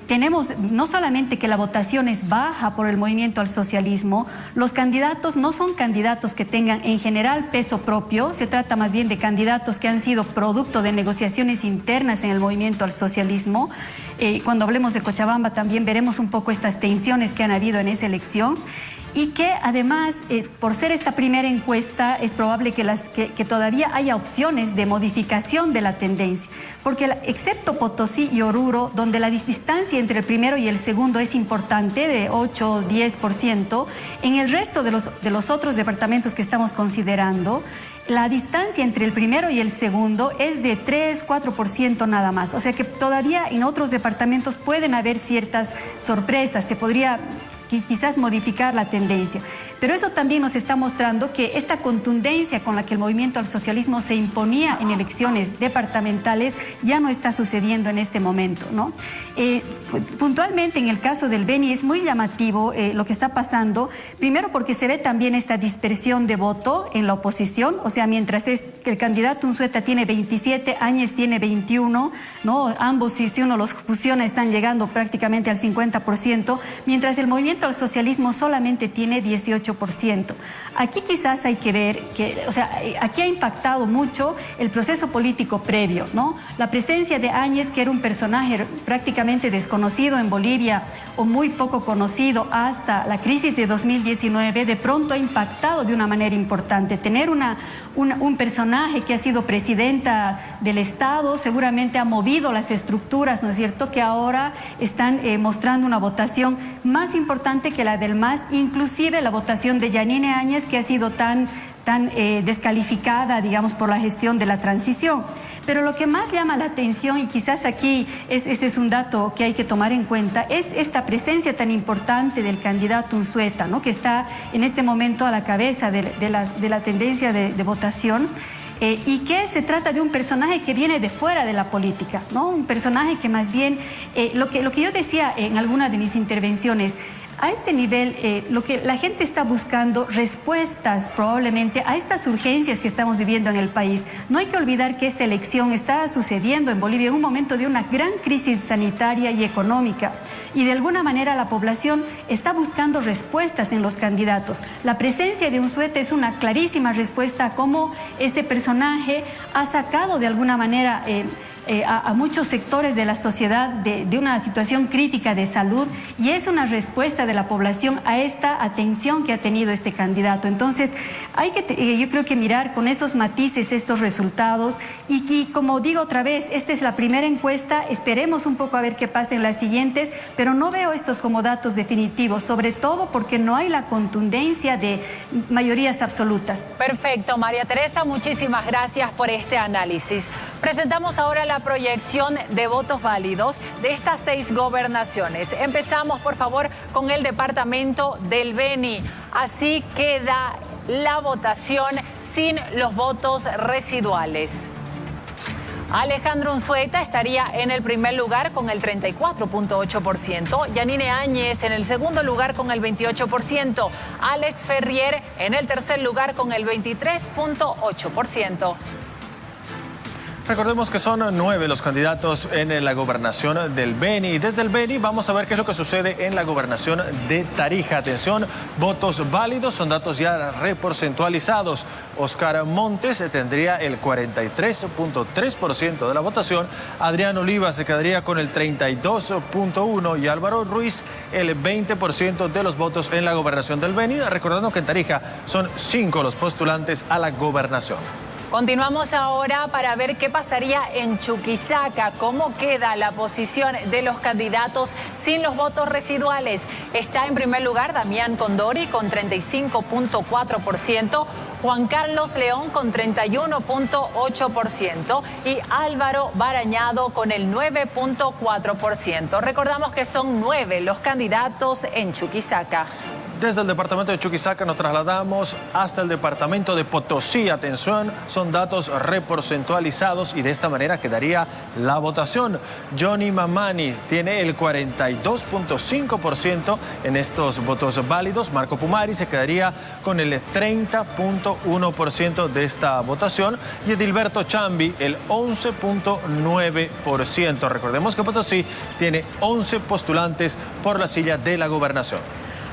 I: tenemos no solamente que la votación es baja por el movimiento al socialismo, los candidatos no son candidatos que tengan en general peso propio, se trata más bien de candidatos que han sido producto de negociaciones internas en el movimiento al socialismo. Cuando hablemos de Cochabamba también veremos un poco estas tensiones que han habido en esa elección. Y que además, por ser esta primera encuesta, es probable que todavía haya opciones de modificación de la tendencia. Porque excepto Potosí y Oruro, donde la distancia entre el primero y el segundo es importante, de 8 o 10%, en el resto de los otros departamentos que estamos considerando, la distancia entre el primero y el segundo es de 3-4% nada más. O sea que todavía en otros departamentos pueden haber ciertas sorpresas, se podría quizás modificar la tendencia. Pero eso también nos está mostrando que esta contundencia con la que el movimiento al socialismo se imponía en elecciones departamentales ya no está sucediendo en este momento, ¿no? Puntualmente en el caso del Beni es muy llamativo lo que está pasando, primero porque se ve también esta dispersión de voto en la oposición, o sea, mientras el candidato Unzueta tiene 27, Áñez tiene 21, ¿no? Ambos, si uno los fusiona, están llegando prácticamente al 50%, mientras el movimiento al socialismo solamente tiene 18%. Aquí quizás hay que ver que, o sea, aquí ha impactado mucho el proceso político previo, ¿no? La presencia de Áñez, que era un personaje prácticamente desconocido en Bolivia o muy poco conocido hasta la crisis de 2019, de pronto ha impactado de una manera importante. Tener un personaje que ha sido presidenta del Estado seguramente ha movido las estructuras, ¿no es cierto?, que ahora están mostrando una votación más importante que la del MAS, inclusive la votación de Yanine Áñez, que ha sido tan descalificada, digamos, por la gestión de la transición. Pero lo que más llama la atención, y quizás aquí ese es un dato que hay que tomar en cuenta, es esta presencia tan importante del candidato Unzueta, ¿no?, que está en este momento a la cabeza de la tendencia de votación. Y que se trata de un personaje que viene de fuera de la política, ¿no? Un personaje que más bien, lo que yo decía en alguna de mis intervenciones, a este nivel, lo que la gente está buscando, respuestas probablemente a estas urgencias que estamos viviendo en el país. No hay que olvidar que esta elección está sucediendo en Bolivia en un momento de una gran crisis sanitaria y económica. Y de alguna manera la población está buscando respuestas en los candidatos. La presencia de Unzueta es una clarísima respuesta a cómo este personaje ha sacado de alguna manera a muchos sectores de la sociedad de una situación crítica de salud, y es una respuesta de la población a esta atención que ha tenido este candidato. Entonces hay que, yo creo que mirar con esos matices estos resultados y como digo otra vez, esta es la primera encuesta, esperemos un poco a ver qué pasa en las siguientes, pero no veo estos como datos definitivos, sobre todo porque no hay la contundencia de mayorías absolutas.
B: Perfecto, María Teresa, muchísimas gracias por este análisis. Presentamos ahora la proyección de votos válidos de estas 6 gobernaciones. Empezamos, por favor, con el departamento del Beni. Así queda la votación sin los votos residuales. Alejandro Unzueta estaría en el primer lugar con el 34.8%, Yanine Áñez en el segundo lugar con el 28%, Alex Ferrier en el tercer lugar con el 23.8%.
C: Recordemos que son 9 los candidatos en la gobernación del Beni. Y desde el Beni vamos a ver qué es lo que sucede en la gobernación de Tarija. Atención, votos válidos, son datos ya reporcentualizados. Oscar Montes tendría el 43.3% de la votación. Adrián Olivas se quedaría con el 32.1% y Álvaro Ruiz el 20% de los votos en la gobernación del Beni. Recordando que en Tarija son 5 los postulantes a la gobernación.
B: Continuamos ahora para ver qué pasaría en Chuquisaca, cómo queda la posición de los candidatos sin los votos residuales. Está en primer lugar Damián Condori con 35.4%, Juan Carlos León con 31.8% y Álvaro Barañado con el 9.4%. Recordamos que son 9 los candidatos en Chuquisaca.
C: Desde el departamento de Chuquisaca nos trasladamos hasta el departamento de Potosí. Atención, son datos reporcentualizados y de esta manera quedaría la votación. Johnny Mamani tiene el 42.5% en estos votos válidos. Marco Pumari se quedaría con el 30.1% de esta votación y Edilberto Chambi el 11.9%. Recordemos que Potosí tiene 11 postulantes por la silla de la gobernación.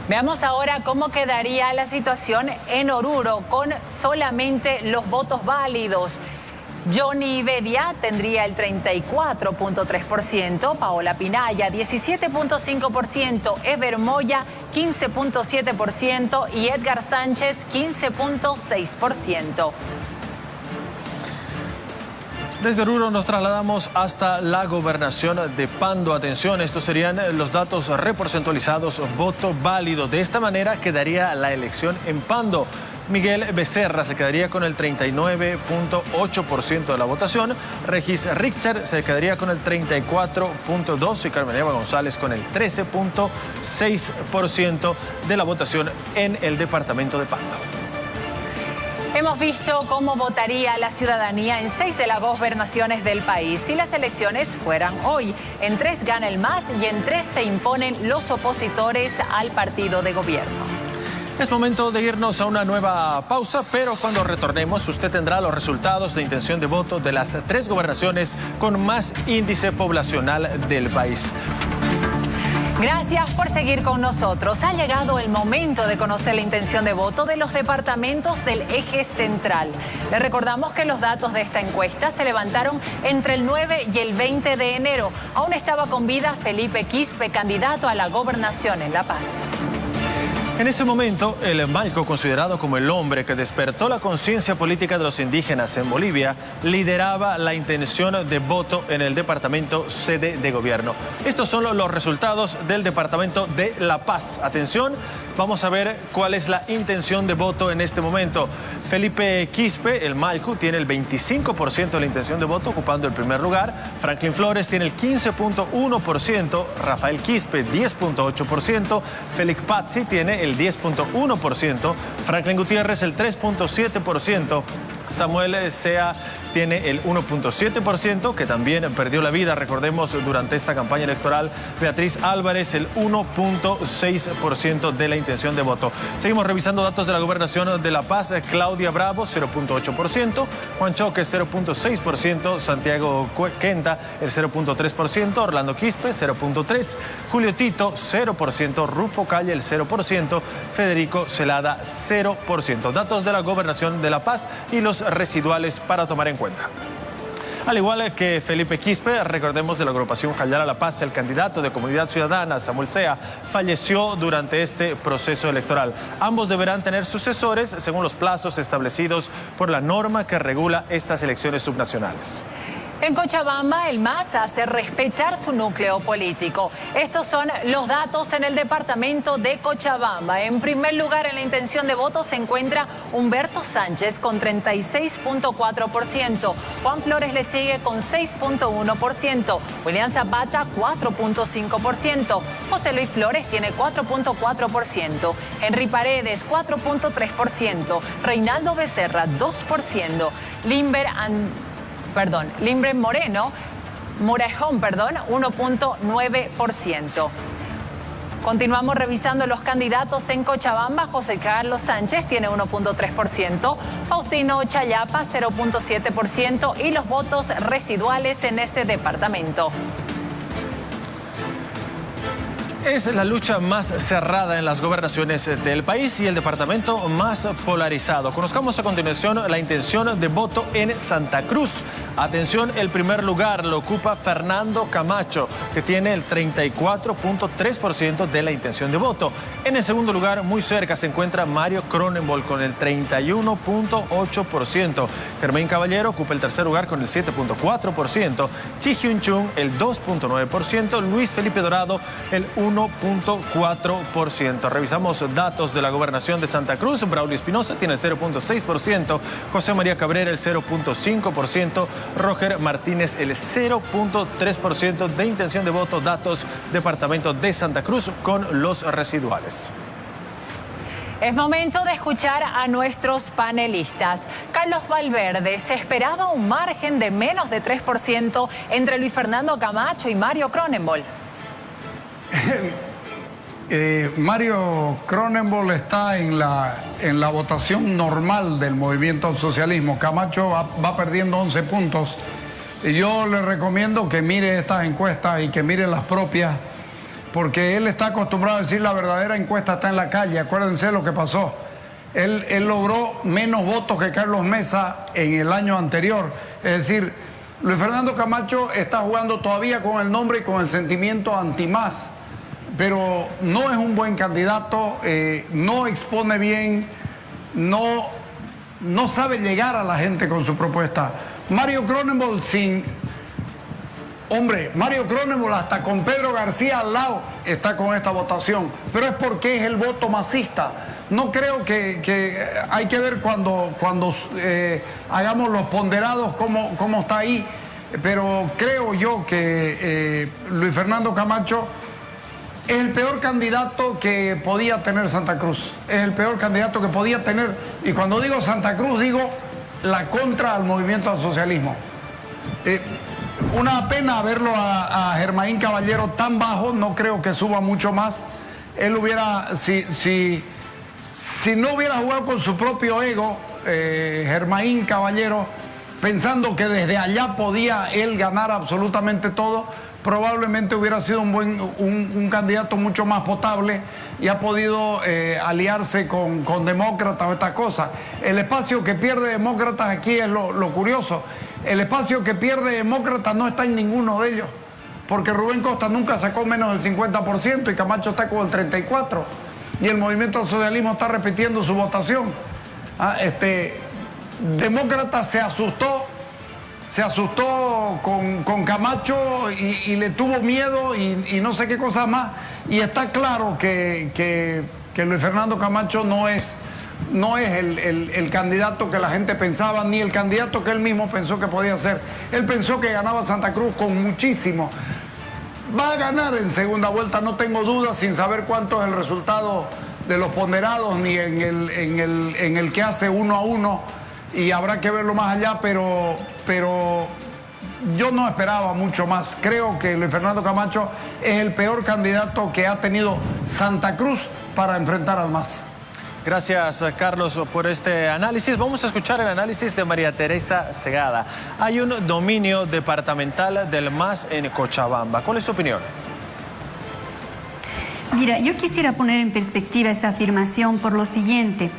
B: Veamos ahora cómo quedaría la situación en Oruro con solamente los votos válidos. Johnny Bedia tendría el 34.3%, Paola Pinaya 17.5%, Ever Moya 15.7% y Edgar Sánchez 15.6%.
C: Desde Oruro nos trasladamos hasta la gobernación de Pando. Atención, estos serían los datos reporcentualizados, voto válido. De esta manera quedaría la elección en Pando. Miguel Becerra se quedaría con el 39.8% de la votación. Regis Richter se quedaría con el 34.2% y Carmen Eva González con el 13.6% de la votación en el departamento de Pando.
B: Hemos visto cómo votaría la ciudadanía en 6 de las gobernaciones del país si las elecciones fueran hoy. En 3 gana el MAS y en 3 se imponen los opositores al partido de gobierno.
C: Es momento de irnos a una nueva pausa, pero cuando retornemos usted tendrá los resultados de intención de voto de las 3 gobernaciones con más índice poblacional del país.
B: Gracias por seguir con nosotros. Ha llegado el momento de conocer la intención de voto de los departamentos del eje central. Les recordamos que los datos de esta encuesta se levantaron entre el 9 y el 20 de enero. Aún estaba con vida Felipe Quispe, candidato a la gobernación en La Paz.
C: En ese momento, el Malco, considerado como el hombre que despertó la conciencia política de los indígenas en Bolivia, lideraba la intención de voto en el departamento sede de gobierno. Estos son los resultados del departamento de La Paz. Atención, vamos a ver cuál es la intención de voto en este momento. Felipe Quispe, el Malco, tiene el 25% de la intención de voto, ocupando el primer lugar. Franklin Flores tiene el 15.1%, Rafael Quispe 10.8%, Félix Pazzi tiene el 10.1%, Franklin Gutiérrez el 3.7%, Samuel Sea tiene el 1.7%, que también perdió la vida, recordemos, durante esta campaña electoral. Beatriz Álvarez el 1.6% de la intención de voto. Seguimos revisando datos de la gobernación de La Paz. Claudia Bravo 0.8%, Juan Choque 0.6%, Santiago Quenta el 0.3%, Orlando Quispe 0.3%, Julio Tito 0%, Rufo Calle el 0%, Federico Celada 0%. Datos de la gobernación de La Paz y los residuales para tomar en cuenta. Al igual que Felipe Quispe, recordemos de la agrupación Jayala La Paz, el candidato de Comunidad Ciudadana, Samuel Sea, falleció durante este proceso electoral. Ambos deberán tener sucesores según los plazos establecidos por la norma que regula estas elecciones subnacionales.
B: En Cochabamba, el MAS hace respetar su núcleo político. Estos son los datos en el departamento de Cochabamba. En primer lugar, en la intención de voto se encuentra Humberto Sánchez con 36.4%. Juan Flores le sigue con 6.1%. William Zapata 4.5%. José Luis Flores tiene 4.4%. Henry Paredes 4.3%. Reinaldo Becerra 2%. Limber Morejón, 1.9%. Continuamos revisando los candidatos en Cochabamba. José Carlos Sánchez tiene 1.3%, Faustino Chayapa 0.7% y los votos residuales en ese departamento.
C: Es la lucha más cerrada en las gobernaciones del país y el departamento más polarizado. Conozcamos a continuación la intención de voto en Santa Cruz. Atención, el primer lugar lo ocupa Fernando Camacho, que tiene el 34.3% de la intención de voto. En el segundo lugar, muy cerca, se encuentra Mario Cronenbol con el 31.8%. Germán Caballero ocupa el tercer lugar con el 7.4%. Chi Hyun Chung el 2.9%. Luis Felipe Dorado el 1.4%. Revisamos datos de la gobernación de Santa Cruz. Braulio Espinosa tiene el 0.6%. José María Cabrera el 0.5%. Roger Martínez el 0.3% de intención de voto. Datos departamento de Santa Cruz con los residuales.
B: Es momento de escuchar a nuestros panelistas. Carlos Valverde, se esperaba un margen de menos de 3% entre Luis Fernando Camacho y Mario Cronenbol.
H: Mario Cronenbol está en la votación normal del movimiento al socialismo. Camacho va perdiendo 11 puntos. Y yo le recomiendo que mire estas encuestas y que mire las propias, porque él está acostumbrado a decir la verdadera encuesta está en la calle. Acuérdense lo que pasó. Él logró menos votos que Carlos Mesa en el año anterior. Es decir, Luis Fernando Camacho está jugando todavía con el nombre y con el sentimiento anti-MAS, pero no es un buen candidato, no expone bien, no sabe llegar a la gente con su propuesta. Mario Cronenbol Mario Cronenbol hasta con Pedro García al lado está con esta votación, pero es porque es el voto masista. No creo que hay que ver cuando hagamos los ponderados cómo está ahí, pero creo yo que Luis Fernando Camacho es el peor candidato que podía tener Santa Cruz. Es el peor candidato que podía tener. Y cuando digo Santa Cruz, digo la contra al movimiento al socialismo. Una pena verlo a Germain Caballero tan bajo. No creo que suba mucho más. Él hubiera, si no hubiera jugado con su propio ego, Germain Caballero, pensando que desde allá podía él ganar absolutamente todo, probablemente hubiera sido un candidato mucho más potable y ha podido aliarse con demócratas o estas cosas. El espacio que pierde demócratas aquí es lo curioso. El espacio que pierde demócratas no está en ninguno de ellos, porque Rubén Costa nunca sacó menos del 50% y Camacho está con el 34%, y el movimiento al socialismo está repitiendo su votación. Demócrata se asustó con Camacho y le tuvo miedo y no sé qué cosas más. Y está claro que Luis Fernando Camacho no es el candidato que la gente pensaba, ni el candidato que él mismo pensó que podía ser. Él pensó que ganaba Santa Cruz con muchísimo. Va a ganar en segunda vuelta, no tengo dudas, sin saber cuánto es el resultado de los ponderados, ni en el que hace 1 a 1. Y habrá que verlo más allá, pero yo no esperaba mucho más. Creo que Luis Fernando Camacho es el peor candidato que ha tenido Santa Cruz para enfrentar al MAS.
C: Gracias, Carlos, por este análisis. Vamos a escuchar el análisis de María Teresa Segada. Hay un dominio departamental del MAS en Cochabamba. ¿Cuál es su opinión?
I: Mira, yo quisiera poner en perspectiva esta afirmación por lo siguiente.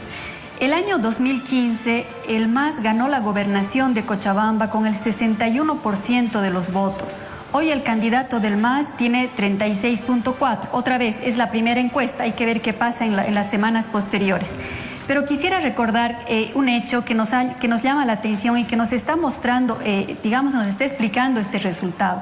I: El año 2015, el MAS ganó la gobernación de Cochabamba con el 61% de los votos. Hoy el candidato del MAS tiene 36.4%. Otra vez, es la primera encuesta, hay que ver qué pasa en las semanas posteriores. Pero quisiera recordar un hecho que nos llama la atención y que nos está mostrando, nos está explicando este resultado.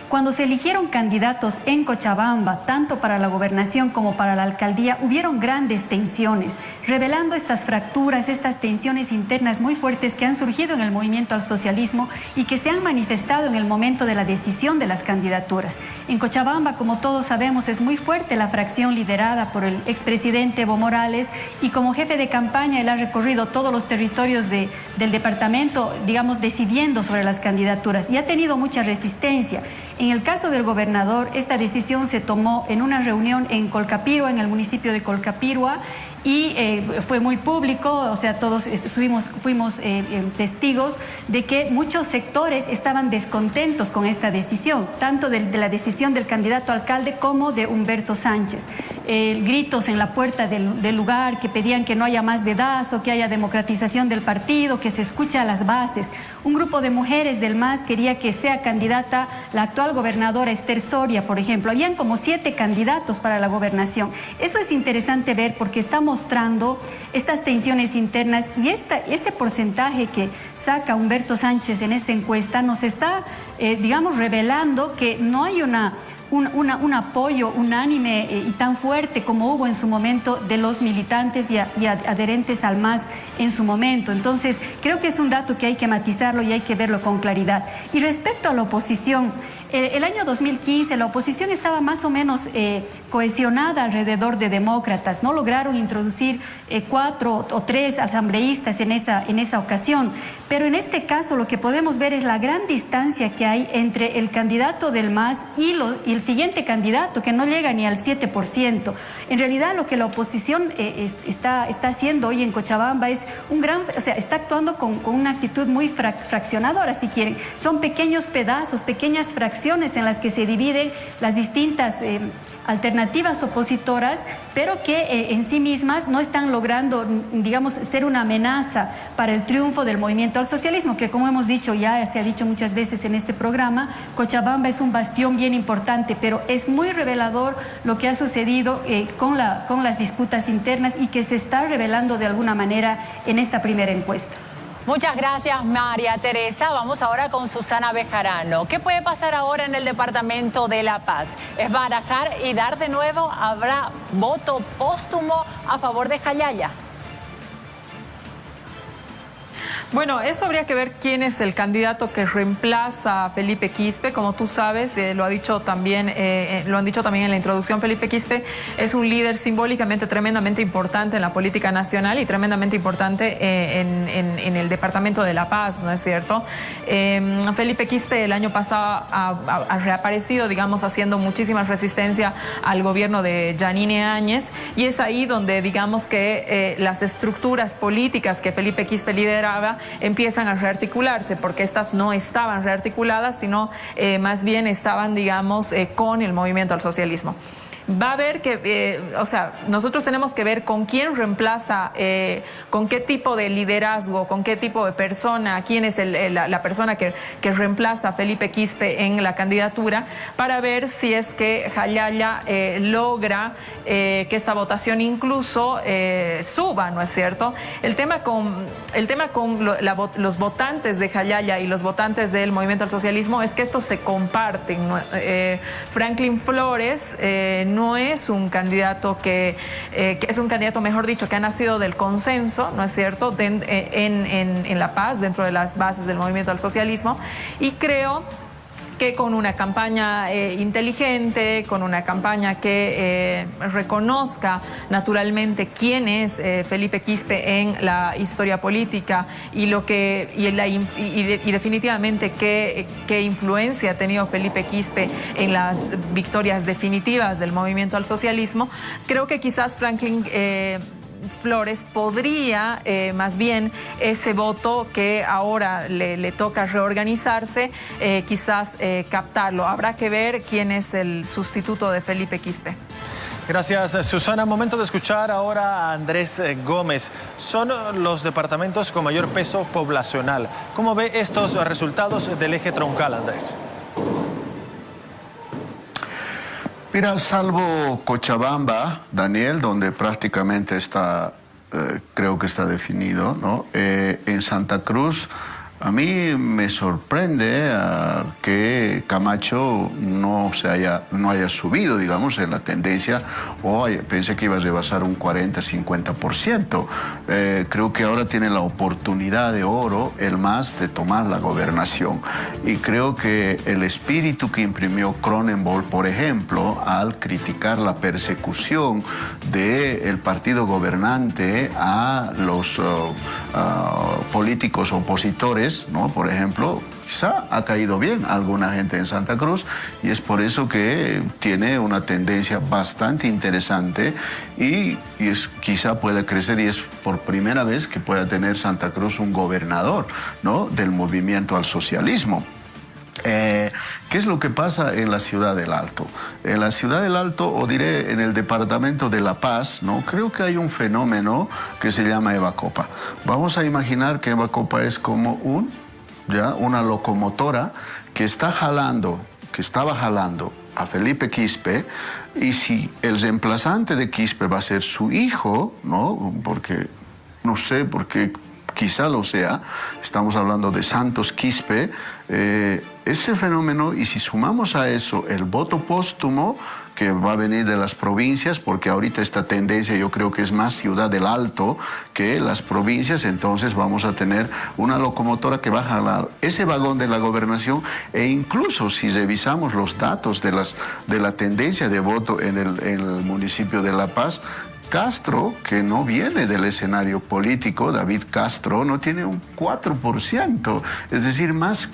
I: Cuando se eligieron candidatos en Cochabamba, tanto para la gobernación como para la alcaldía, hubieron grandes tensiones, revelando estas fracturas, estas tensiones internas muy fuertes que han surgido en el movimiento al socialismo y que se han manifestado en el momento de la decisión de las candidaturas. En Cochabamba, como todos sabemos, es muy fuerte la fracción liderada por el expresidente Evo Morales, y como jefe de campaña él ha recorrido todos los territorios del departamento, decidiendo sobre las candidaturas, y ha tenido mucha resistencia. En el caso del gobernador, esta decisión se tomó en una reunión en Colcapirua, en el municipio de Colcapirua, y fue muy público, o sea, todos fuimos testigos de que muchos sectores estaban descontentos con esta decisión, tanto de la decisión del candidato alcalde como de Humberto Sánchez. Gritos en la puerta del lugar que pedían que no haya más dedazo, que haya democratización del partido, que se escuche a las bases. Un grupo de mujeres del MAS quería que sea candidata la actual gobernadora Esther Soria, por ejemplo. Habían como 7 candidatos para la gobernación. Eso es interesante ver porque está mostrando estas tensiones internas, y este porcentaje que saca Humberto Sánchez en esta encuesta nos está, revelando que no hay un apoyo unánime y tan fuerte como hubo en su momento de los militantes y adherentes al MAS en su momento. Entonces, creo que es un dato que hay que matizarlo y hay que verlo con claridad. Y respecto a la oposición, El año 2015 la oposición estaba más o menos cohesionada alrededor de demócratas, no lograron introducir 4 o 3 asambleístas en esa ocasión, pero en este caso lo que podemos ver es la gran distancia que hay entre el candidato del MAS y el siguiente candidato, que no llega ni al 7%. En realidad lo que la oposición está haciendo hoy en Cochabamba es está actuando con una actitud muy fraccionadora, si quieren. Son pequeños pedazos, pequeñas fracciones en las que se dividen las distintas alternativas opositoras, pero que en sí mismas no están logrando, digamos, ser una amenaza para el triunfo del movimiento al socialismo, que como hemos dicho, ya se ha dicho muchas veces en este programa, Cochabamba es un bastión bien importante, pero es muy revelador lo que ha sucedido con las disputas internas y que se está revelando de alguna manera en esta primera encuesta.
B: Muchas gracias, María Teresa. Vamos ahora con Susana Bejarano. ¿Qué puede pasar ahora en el departamento de La Paz? ¿Es barajar y dar de nuevo? ¿Habrá voto póstumo a favor de Jayaya?
J: Bueno, eso habría que ver quién es el candidato que reemplaza a Felipe Quispe. Como tú sabes, lo han dicho también en la introducción, Felipe Quispe es un líder simbólicamente tremendamente importante en la política nacional y tremendamente importante en el departamento de La Paz, ¿no es cierto? Felipe Quispe el año pasado ha reaparecido, digamos, haciendo muchísima resistencia al gobierno de Yanine Áñez, y es ahí donde, digamos, que las estructuras políticas que Felipe Quispe lideraba empiezan a rearticularse, porque estas no estaban rearticuladas, sino más bien estaban, digamos, con el movimiento al socialismo. Va a haber que, nosotros tenemos que ver con quién reemplaza, con qué tipo de liderazgo, con qué tipo de persona, quién es la persona que reemplaza a Felipe Quispe en la candidatura, para ver si es que Jayaya logra que esta votación incluso suba, ¿no es cierto? El tema con los votantes de Jayaya y los votantes del movimiento al socialismo es que estos se comparten, ¿no? Franklin Flores no es un candidato que es un candidato, mejor dicho, que ha nacido del consenso, ¿no es cierto?, en La Paz, dentro de las bases del movimiento al socialismo, y creo que con una campaña inteligente, con una campaña que reconozca naturalmente quién es Felipe Quispe en la historia política y definitivamente qué influencia ha tenido Felipe Quispe en las victorias definitivas del movimiento al socialismo, creo que quizás Franklin Flores podría, más bien, ese voto que ahora le toca reorganizarse, quizás captarlo. Habrá que ver quién es el sustituto de Felipe Quispe.
C: Gracias, Susana. Momento de escuchar ahora a Andrés Gómez. Son los departamentos con mayor peso poblacional. ¿Cómo ve estos resultados del eje troncal, Andrés?
K: Mira, salvo Cochabamba, Daniel, donde prácticamente está, creo que está definido, ¿no? En Santa Cruz, a mí me sorprende que Camacho no haya subido, digamos, en la tendencia, pensé que iba a rebasar un 40-50%. Creo que ahora tiene la oportunidad de oro, el MAS, de tomar la gobernación. Y creo que el espíritu que imprimió Cronenberg, por ejemplo, al criticar la persecución del partido gobernante a los políticos opositores, ¿no? Por ejemplo, quizá ha caído bien a alguna gente en Santa Cruz, y es por eso que tiene una tendencia bastante interesante y quizá pueda crecer, y es por primera vez que pueda tener Santa Cruz un gobernador, ¿no?, del movimiento al socialismo. ¿Qué es lo que pasa en la Ciudad del Alto? En la Ciudad del Alto, o diré en el departamento de La Paz, ¿no?, creo que hay un fenómeno que se llama Evacopa. Vamos a imaginar que Evacopa es como una locomotora que estaba jalando a Felipe Quispe, y si el reemplazante de Quispe va a ser su hijo, ¿no?, porque no sé por qué quizá lo sea, estamos hablando de Santos Quispe, ese fenómeno, y si sumamos a eso el voto póstumo que va a venir de las provincias, porque ahorita esta tendencia yo creo que es más Ciudad del Alto que las provincias, entonces vamos a tener una locomotora que va a jalar ese vagón de la gobernación, e incluso si revisamos los datos de la tendencia de voto en el municipio de La Paz, Castro, que no viene del escenario político, David Castro, no tiene un 4%, es decir, más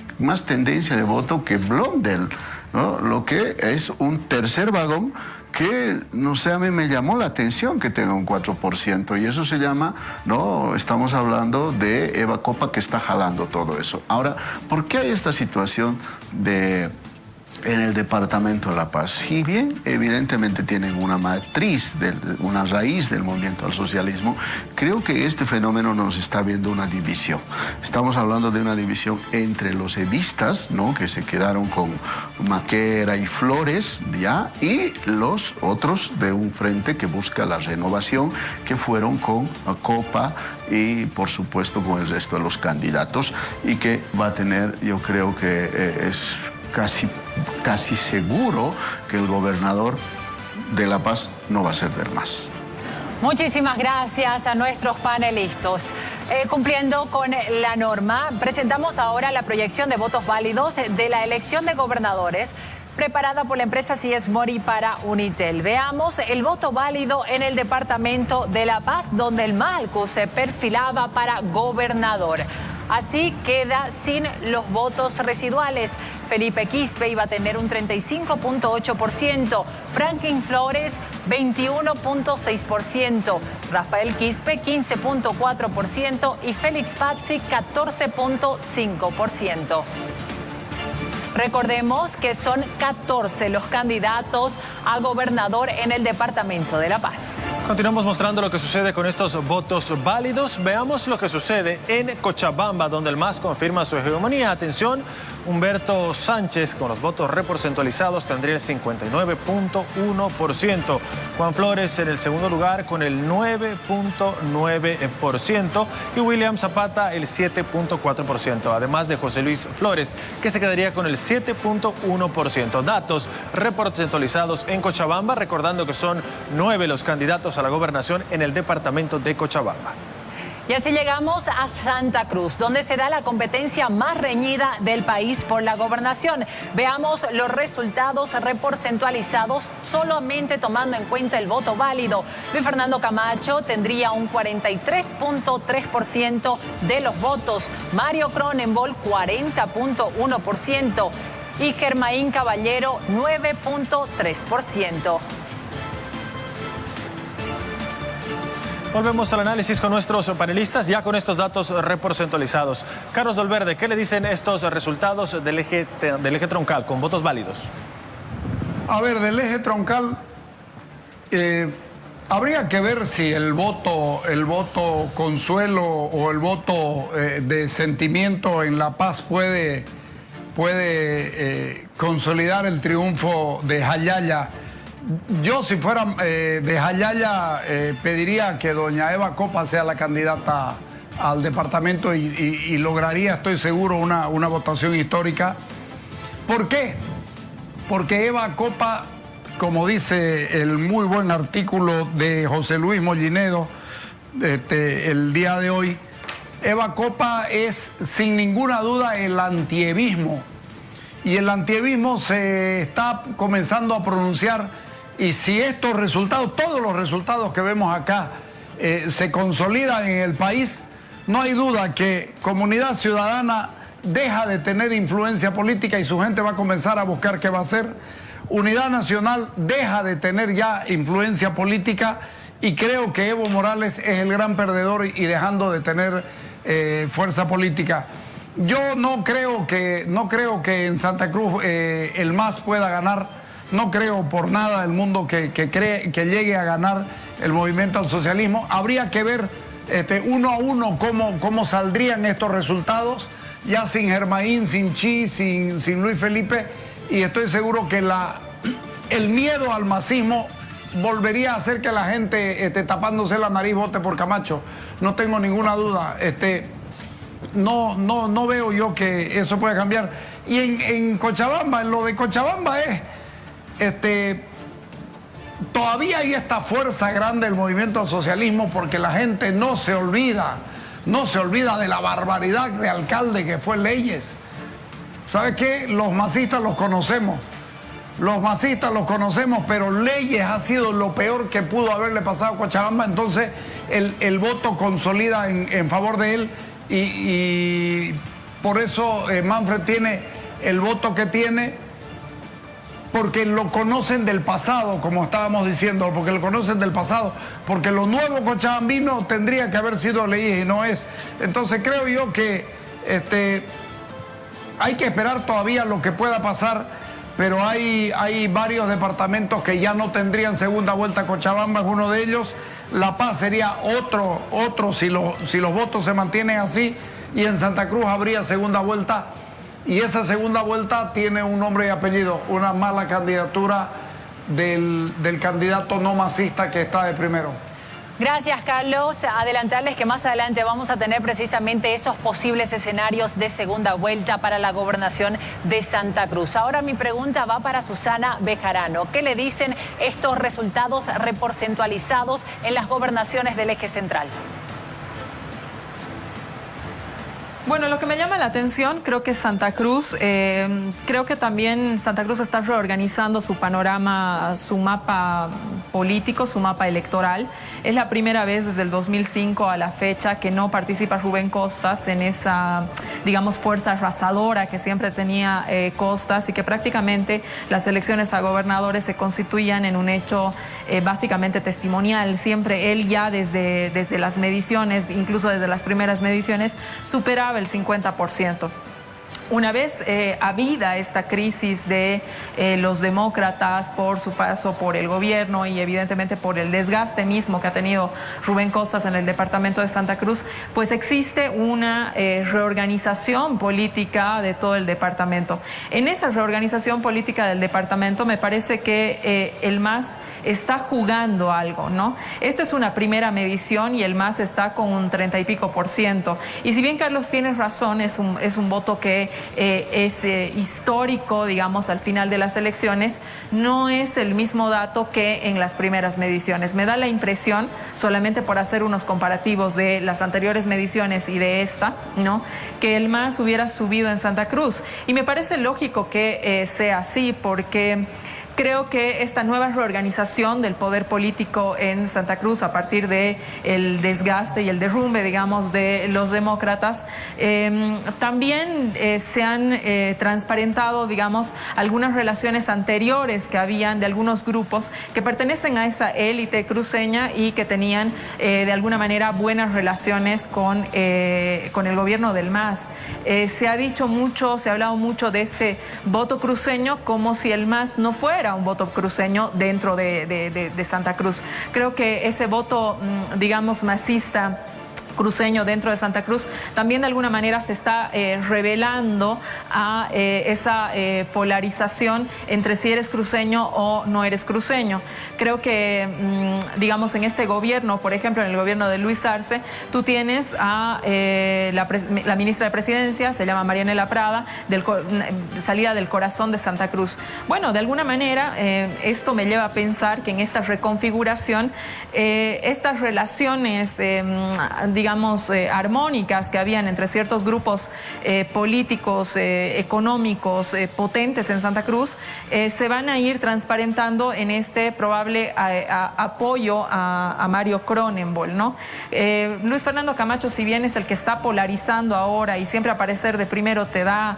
K: tendencia de voto que Blondel, ¿no? Lo que es un tercer vagón que, no sé, a mí me llamó la atención que tenga un 4%, y eso se llama, no, estamos hablando de Eva Copa, que está jalando todo eso. Ahora, ¿por qué hay esta situación en el departamento de La Paz? Si bien evidentemente tienen una matriz, una raíz del movimiento al socialismo, creo que este fenómeno nos está viendo una división. Estamos hablando de una división entre los evistas, ¿no?, que se quedaron con Maquera y Flores, ¿ya?, y los otros de un frente que busca la renovación, que fueron con Copa y por supuesto con el resto de los candidatos, y que va a tener, yo creo que es casi seguro que el gobernador de La Paz no va a ser del MAS.
B: Muchísimas gracias a nuestros panelistas. Cumpliendo con la norma, presentamos ahora la proyección de votos válidos de la elección de gobernadores preparada por la empresa CS Mori para Unitel. Veamos el voto válido en el departamento de La Paz, donde el Malcu se perfilaba para gobernador. Así queda sin los votos residuales. Felipe Quispe iba a tener un 35.8%, Franklin Flores 21.6%, Rafael Quispe 15.4% y Félix Pazzi 14.5%. Recordemos que son 14 los candidatos a gobernador en el departamento de La Paz.
C: Continuamos mostrando lo que sucede con estos votos válidos. Veamos lo que sucede en Cochabamba, donde el MAS confirma su hegemonía. Atención, Humberto Sánchez, con los votos reporcentualizados, tendría el 59.1%. Juan Flores en el segundo lugar con el 9.9% y William Zapata el 7.4%. Además de José Luis Flores, que se quedaría con el 7.1%. Datos reporcentualizados en Cochabamba, recordando que son 9 los candidatos a la gobernación en el departamento de Cochabamba.
B: Y así llegamos a Santa Cruz, donde se da la competencia más reñida del país por la gobernación. Veamos los resultados reporcentualizados solamente tomando en cuenta el voto válido. Luis Fernando Camacho tendría un 43.3% de los votos, Mario Cronenbol 40.1% y Germaín Caballero 9.3%.
C: Volvemos al análisis con nuestros panelistas, ya con estos datos reporcentualizados. Carlos Dolverde, ¿qué le dicen estos resultados del eje troncal con votos válidos?
H: A ver, del eje troncal, habría que ver si el voto consuelo o el voto de sentimiento en La Paz puede consolidar el triunfo de Jayaya. Yo, si fuera de Jayaya, pediría que doña Eva Copa sea la candidata al departamento y lograría, estoy seguro, una votación histórica. ¿Por qué? Porque Eva Copa, como dice el muy buen artículo de José Luis Mollinedo el día de hoy, Eva Copa es sin ninguna duda el antievismo. Y el antievismo se está comenzando a pronunciar. Y si estos resultados, todos los resultados que vemos acá, se consolidan en el país, no hay duda que Comunidad Ciudadana deja de tener influencia política y su gente va a comenzar a buscar qué va a hacer. Unidad Nacional deja de tener ya influencia política y creo que Evo Morales es el gran perdedor y dejando de tener fuerza política. Yo no creo que en Santa Cruz el MAS pueda ganar. No creo por nada del mundo que llegue a ganar el movimiento al socialismo. Habría que ver uno a uno cómo saldrían estos resultados, ya sin Germaín, sin Chi, sin Luis Felipe, y estoy seguro que el miedo al masismo volvería a hacer que la gente tapándose la nariz vote por Camacho. No tengo ninguna duda. no veo yo que eso pueda cambiar. Y en Cochabamba, en lo de Cochabamba es, todavía hay esta fuerza grande del movimiento al socialismo porque la gente no se olvida de la barbaridad de alcalde que fue Leyes. ¿Sabes qué? Los masistas los conocemos, pero Leyes ha sido lo peor que pudo haberle pasado a Cochabamba, entonces el voto consolida en favor de él y por eso Manfred tiene el voto que tiene, porque lo conocen del pasado, como estábamos diciendo, porque lo conocen del pasado, porque lo nuevo cochabambino tendría que haber sido Leyes y no es. Entonces creo yo que hay que esperar todavía lo que pueda pasar, pero hay varios departamentos que ya no tendrían segunda vuelta. Cochabamba es uno de ellos, La Paz sería otro si los votos se mantienen así, y en Santa Cruz habría segunda vuelta. Y esa segunda vuelta tiene un nombre y apellido, una mala candidatura del candidato no masista que está de primero.
B: Gracias, Carlos. Adelantarles que más adelante vamos a tener precisamente esos posibles escenarios de segunda vuelta para la gobernación de Santa Cruz. Ahora mi pregunta va para Susana Bejarano. ¿Qué le dicen estos resultados reporcentualizados en las gobernaciones del eje central?
J: Bueno, lo que me llama la atención creo que Santa Cruz, creo que también Santa Cruz está reorganizando su panorama, su mapa político, su mapa electoral. Es la primera vez desde el 2005 a la fecha que no participa Rubén Costas en esa, digamos, fuerza arrasadora que siempre tenía Costas, y que prácticamente las elecciones a gobernadores se constituían en un hecho básicamente testimonial. Siempre él ya desde las mediciones, incluso desde las primeras mediciones, superaba el 50%. Una vez habida esta crisis de los demócratas por su paso por el gobierno y evidentemente por el desgaste mismo que ha tenido Rubén Costas en el departamento de Santa Cruz, pues existe una reorganización política de todo el departamento. En esa reorganización política del departamento me parece que el MAS está jugando algo, ¿no? Esta es una primera medición y el MAS está con un 30 y pico %. Y si bien Carlos tiene razón, es un voto que es histórico, digamos, al final de las elecciones, no es el mismo dato que en las primeras mediciones. Me da la impresión, solamente por hacer unos comparativos de las anteriores mediciones y de esta, ¿no?, que el MAS hubiera subido en Santa Cruz. Y me parece lógico que sea así, porque creo que esta nueva reorganización del poder político en Santa Cruz a partir de el desgaste y el derrumbe, digamos, de los demócratas, también se han transparentado, digamos, algunas relaciones anteriores que habían de algunos grupos que pertenecen a esa élite cruceña y que tenían de alguna manera buenas relaciones con el gobierno del MAS. Se ha dicho mucho, se ha hablado mucho de este voto cruceño como si el MAS no fuera un voto cruceño dentro de Santa Cruz. Creo que ese voto, digamos, masista cruceño dentro de Santa Cruz también de alguna manera se está revelando a esa polarización entre si eres cruceño o no eres cruceño. Creo que, digamos, en este gobierno, por ejemplo, en el gobierno de Luis Arce, tú tienes a la ministra de Presidencia, se llama Marianela Prada, salida del corazón de Santa Cruz. Bueno, de alguna manera esto me lleva a pensar que en esta reconfiguración, estas relaciones, digamos, armónicas que habían entre ciertos grupos políticos, económicos, potentes en Santa Cruz, se van a ir transparentando en este probable apoyo a Mario Cronenbol, ¿no? Luis Fernando Camacho, si bien es el que está polarizando ahora y siempre aparecer de primero te da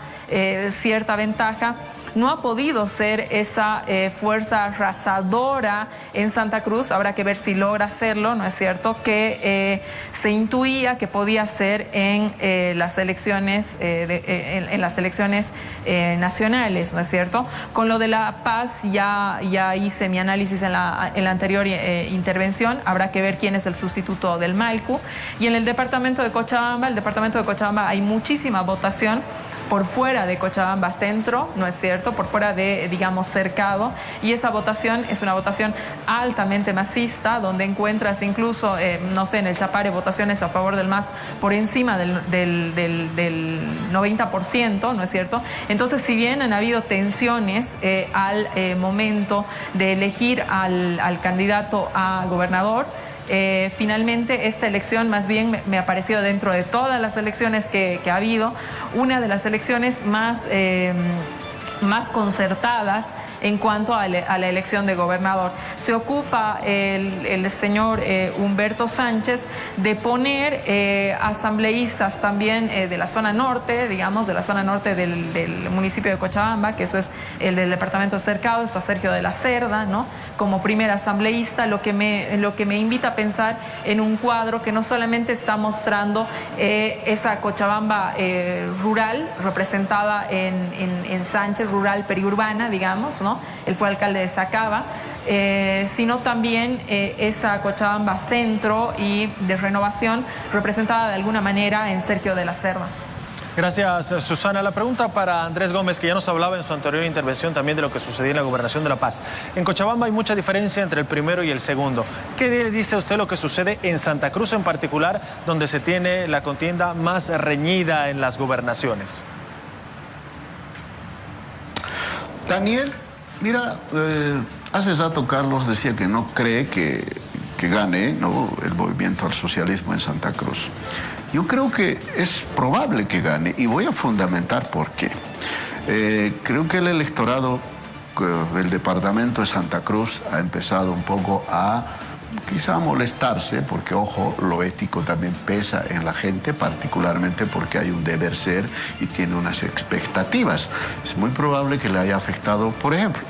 J: cierta ventaja, no ha podido ser esa fuerza arrasadora en Santa Cruz. Habrá que ver si logra hacerlo, ¿no es cierto?, que se intuía que podía ser en las elecciones nacionales, ¿no es cierto? Con lo de La Paz ya hice mi análisis en la anterior intervención. Habrá que ver quién es el sustituto del Malcu. Y en el departamento de Cochabamba, hay muchísima votación, por fuera de Cochabamba Centro, ¿no es cierto?, por fuera de, digamos, Cercado, y esa votación es una votación altamente masista, donde encuentras incluso, no sé, en el Chapare votaciones a favor del MAS por encima del 90%, ¿no es cierto? Entonces, si bien han habido tensiones al momento de elegir al candidato a gobernador, finalmente esta elección más bien me ha parecido, dentro de todas las elecciones que ha habido, una de las elecciones más concertadas en cuanto a la elección de gobernador. Se ocupa el señor Humberto Sánchez de poner asambleístas también de la zona norte, digamos, de la zona norte del municipio de Cochabamba, que eso es el del departamento de Cercado. Está Sergio de la Cerda, ¿no?, como primer asambleísta, lo que me invita a pensar en un cuadro que no solamente está mostrando esa Cochabamba rural, representada en Sánchez, rural periurbana, digamos, ¿no? Él fue alcalde de Sacaba, sino también esa Cochabamba Centro y de Renovación, representada de alguna manera en Sergio de la Cerda.
C: Gracias, Susana. La pregunta para Andrés Gómez, que ya nos hablaba en su anterior intervención también de lo que sucedía en la Gobernación de La Paz. En Cochabamba hay mucha diferencia entre el primero y el segundo. ¿Qué dice usted lo que sucede en Santa Cruz en particular, donde se tiene la contienda más reñida en las gobernaciones?
K: Daniel, mira, hace rato Carlos decía que no cree que gane, ¿no?, el movimiento al socialismo en Santa Cruz. Yo creo que es probable que gane y voy a fundamentar por qué. Creo que el electorado del departamento de Santa Cruz ha empezado un poco a quizá molestarse, porque, ojo, lo ético también pesa en la gente, particularmente porque hay un deber ser y tiene unas expectativas. Es muy probable que le haya afectado, por ejemplo,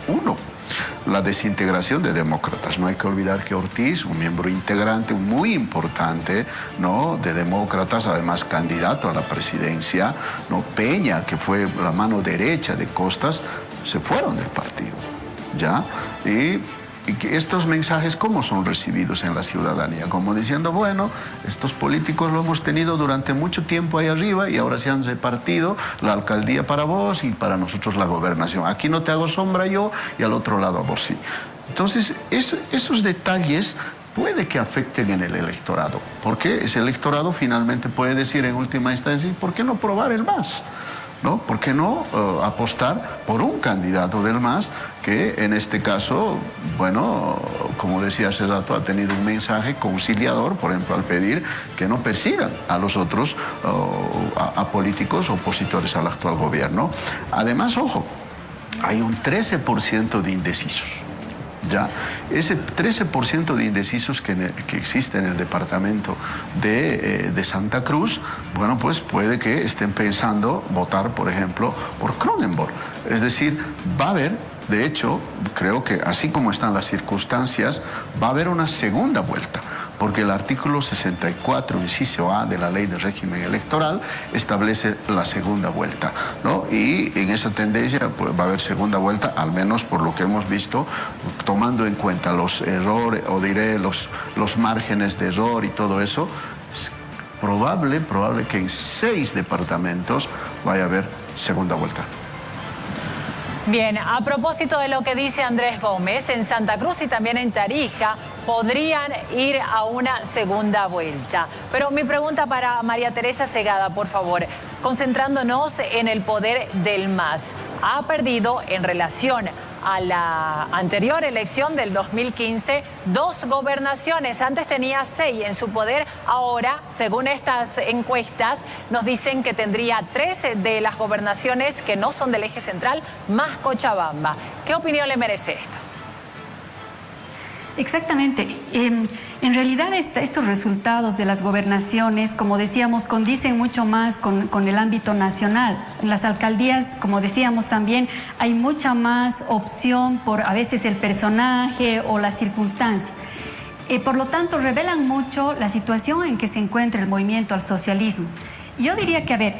K: la desintegración de Demócratas. No hay que olvidar que Ortiz, un miembro integrante muy importante, ¿no?, de Demócratas, además candidato a la presidencia, ¿no?, Peña, que fue la mano derecha de Costas, se fueron del partido, ¿ya? Y que estos mensajes, ¿cómo son recibidos en la ciudadanía? Como diciendo, bueno, estos políticos lo hemos tenido durante mucho tiempo ahí arriba y ahora se han repartido la alcaldía para vos y para nosotros la gobernación. Aquí no te hago sombra yo y al otro lado a vos sí. Entonces, esos detalles puede que afecten en el electorado, porque ese electorado finalmente puede decir en última instancia, ¿por qué no probar el MAS? ¿No? ¿Por qué no apostar por un candidato del MAS que en este caso, bueno, como decía hace rato, ha tenido un mensaje conciliador, por ejemplo, al pedir que no persigan a los otros, a políticos opositores al actual gobierno? Además, ojo, hay un 13% de indecisos. Ya, ese 13% de indecisos que existe en el departamento de Santa Cruz, bueno, pues puede que estén pensando votar, por ejemplo, por Cronenberg. Es decir, va a haber, de hecho, creo que así como están las circunstancias, va a haber una segunda vuelta, porque el artículo 64, inciso A de la Ley de Régimen Electoral establece la segunda vuelta, ¿no? Y en esa tendencia pues, va a haber segunda vuelta, al menos por lo que hemos visto, tomando en cuenta los errores, o diré los márgenes de error y todo eso. Es probable que en 6 departamentos vaya a haber segunda vuelta.
B: Bien, a propósito de lo que dice Andrés Gómez, en Santa Cruz y también en Tarija podrían ir a una segunda vuelta. Pero mi pregunta para María Teresa Segada, por favor, concentrándonos en el poder del MAS. Ha perdido en relación a la anterior elección del 2015 2 gobernaciones. Antes tenía 6 en su poder. Ahora, según estas encuestas, nos dicen que tendría 13 de las gobernaciones que no son del eje central, más Cochabamba. ¿Qué opinión le merece esto?
I: Exactamente. En realidad estos resultados de las gobernaciones, como decíamos, condicen mucho más con el ámbito nacional. En las alcaldías, como decíamos también, hay mucha más opción por a veces el personaje o la circunstancia. Por lo tanto, revelan mucho la situación en que se encuentra el movimiento al socialismo. Yo diría que, a ver,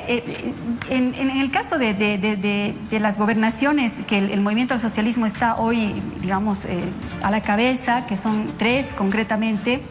I: en el caso de las gobernaciones, que el movimiento al socialismo está hoy, digamos, a la cabeza, que son 3 concretamente,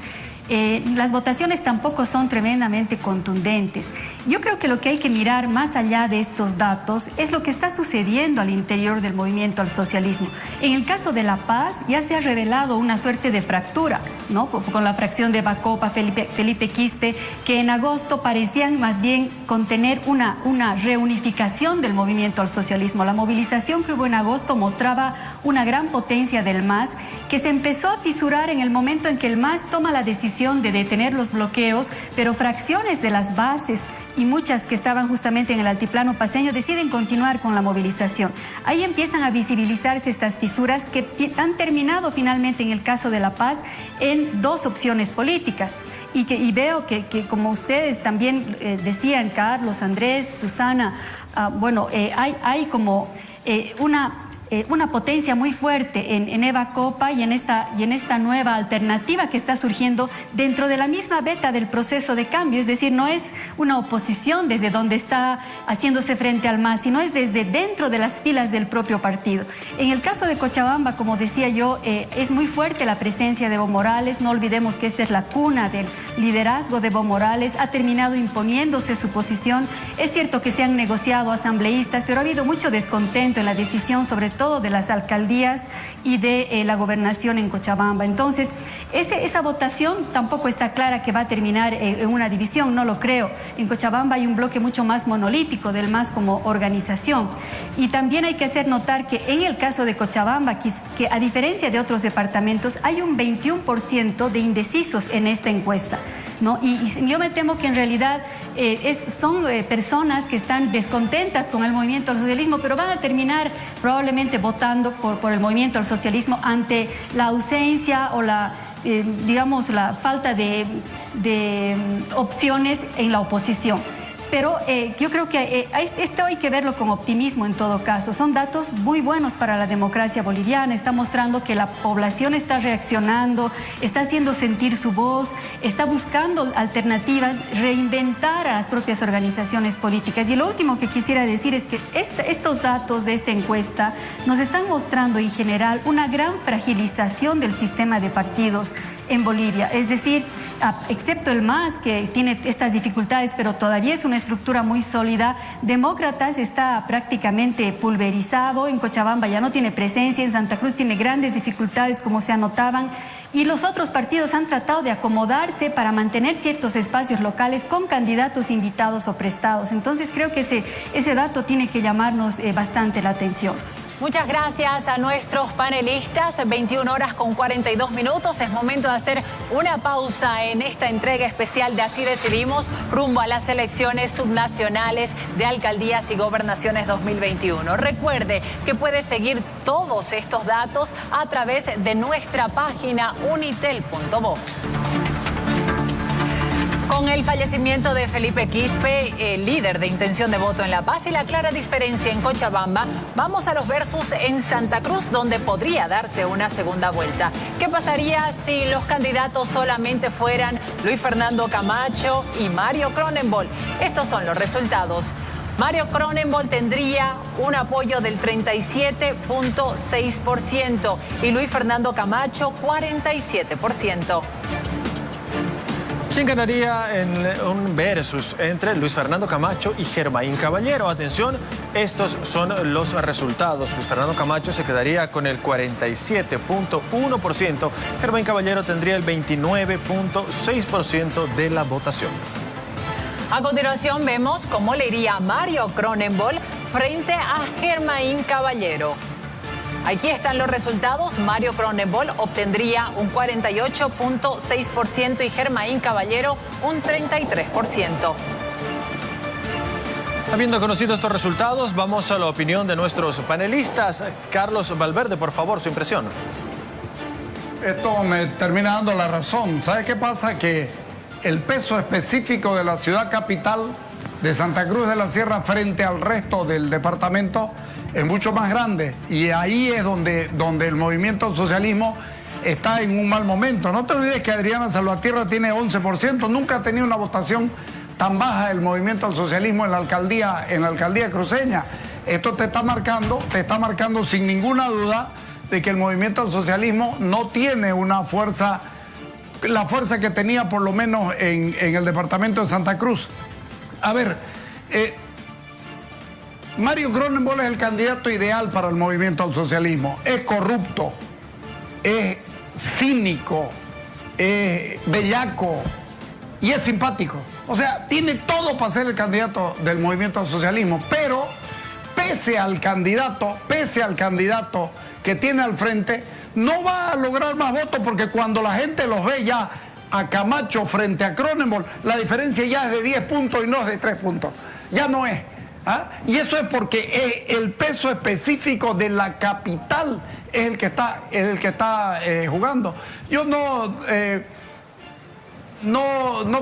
I: las votaciones tampoco son tremendamente contundentes. Yo creo que lo que hay que mirar más allá de estos datos es lo que está sucediendo al interior del movimiento al socialismo. En el caso de La Paz ya se ha revelado una suerte de fractura, ¿no? Con la fracción de Evacopa, Felipe Quispe, que en agosto parecían más bien contener una reunificación del movimiento al socialismo. La movilización que hubo en agosto mostraba una gran potencia del MAS, que se empezó a fisurar en el momento en que el MAS toma la decisión de detener los bloqueos, pero fracciones de las bases y muchas que estaban justamente en el altiplano paceño deciden continuar con la movilización. Ahí empiezan a visibilizarse estas fisuras que han terminado finalmente en el caso de La Paz en dos opciones políticas. Y veo que como ustedes también decían, Carlos, Andrés, Susana, hay como una potencia muy fuerte en Evacopa y en esta nueva alternativa que está surgiendo dentro de la misma beta del proceso de cambio. Es decir, no es una oposición desde donde está haciéndose frente al MAS, sino es desde dentro de las filas del propio partido. En el caso de Cochabamba, como decía yo, es muy fuerte la presencia de Evo Morales. No olvidemos que esta es la cuna del liderazgo de Evo Morales. Ha terminado imponiéndose su posición. Es cierto que se han negociado asambleístas, pero ha habido mucho descontento en la decisión, sobre todo de las alcaldías y de la gobernación en Cochabamba. Entonces, esa votación tampoco está clara que va a terminar en una división, no lo creo. En Cochabamba hay un bloque mucho más monolítico del MAS como organización. Y también hay que hacer notar que en el caso de Cochabamba, que a diferencia de otros departamentos, hay un 21% de indecisos en esta encuesta, ¿no? Y yo me temo que en realidad son personas que están descontentas con el movimiento al socialismo, pero van a terminar probablemente votando por el movimiento al socialismo ante la ausencia o la falta de opciones en la oposición. Pero yo creo que esto hay que verlo con optimismo en todo caso. Son datos muy buenos para la democracia boliviana. Está mostrando que la población está reaccionando, está haciendo sentir su voz, está buscando alternativas, reinventar a las propias organizaciones políticas. Y lo último que quisiera decir es que estos datos de esta encuesta nos están mostrando en general una gran fragilización del sistema de partidos en Bolivia. Es decir, excepto el MAS, que tiene estas dificultades, pero todavía es una estructura muy sólida. Demócratas está prácticamente pulverizado, en Cochabamba ya no tiene presencia, en Santa Cruz tiene grandes dificultades, como se anotaban, y los otros partidos han tratado de acomodarse para mantener ciertos espacios locales con candidatos invitados o prestados. Entonces creo que ese dato tiene que llamarnos bastante la atención.
B: Muchas gracias a nuestros panelistas. 21 horas con 42 minutos. Es momento de hacer una pausa en esta entrega especial de Así Decidimos, rumbo a las elecciones subnacionales de alcaldías y gobernaciones 2021. Recuerde que puede seguir todos estos datos a través de nuestra página unitel.bo. Con el fallecimiento de Felipe Quispe, el líder de intención de voto en La Paz, y la clara diferencia en Cochabamba, vamos a los versus en Santa Cruz, donde podría darse una segunda vuelta. ¿Qué pasaría si los candidatos solamente fueran Luis Fernando Camacho y Mario Cronenbol? Estos son los resultados. Mario Cronenbol tendría un apoyo del 37.6% y Luis Fernando Camacho 47%.
C: ¿Quién ganaría en un versus entre Luis Fernando Camacho y Germain Caballero? Atención, estos son los resultados. Luis Fernando Camacho se quedaría con el 47.1%. Germain Caballero tendría el 29.6% de la votación.
B: A continuación vemos cómo le iría Mario Cronenbol frente a Germain Caballero. Aquí están los resultados. Mario Cronenbol obtendría un 48.6% y Germain Caballero un 33%.
C: Habiendo conocido estos resultados, vamos a la opinión de nuestros panelistas. Carlos Valverde, por favor, su impresión.
H: Esto me termina dando la razón. ¿Sabe qué pasa? Que el peso específico de la ciudad capital de Santa Cruz de la Sierra frente al resto del departamento es mucho más grande, y ahí es donde el movimiento al socialismo está en un mal momento. No te olvides que Adriana Salvatierra tiene 11%, nunca ha tenido una votación tan baja el movimiento al socialismo en la alcaldía cruceña. Esto te está marcando sin ninguna duda de que el movimiento al socialismo no tiene una fuerza la fuerza que tenía por lo menos en el departamento de Santa Cruz. A ver, Mario Cronenberg es el candidato ideal para el movimiento al socialismo. Es corrupto, es cínico, es bellaco y es simpático. O sea, tiene todo para ser el candidato del movimiento al socialismo, pero pese al candidato que tiene al frente, no va a lograr más votos, porque cuando la gente los ve ya a Camacho frente a Cronenberg, la diferencia ya es de 10 puntos y no es de 3 puntos. Ya no es. ¿Ah? Y eso es porque el peso específico de la capital es el que está jugando. Yo no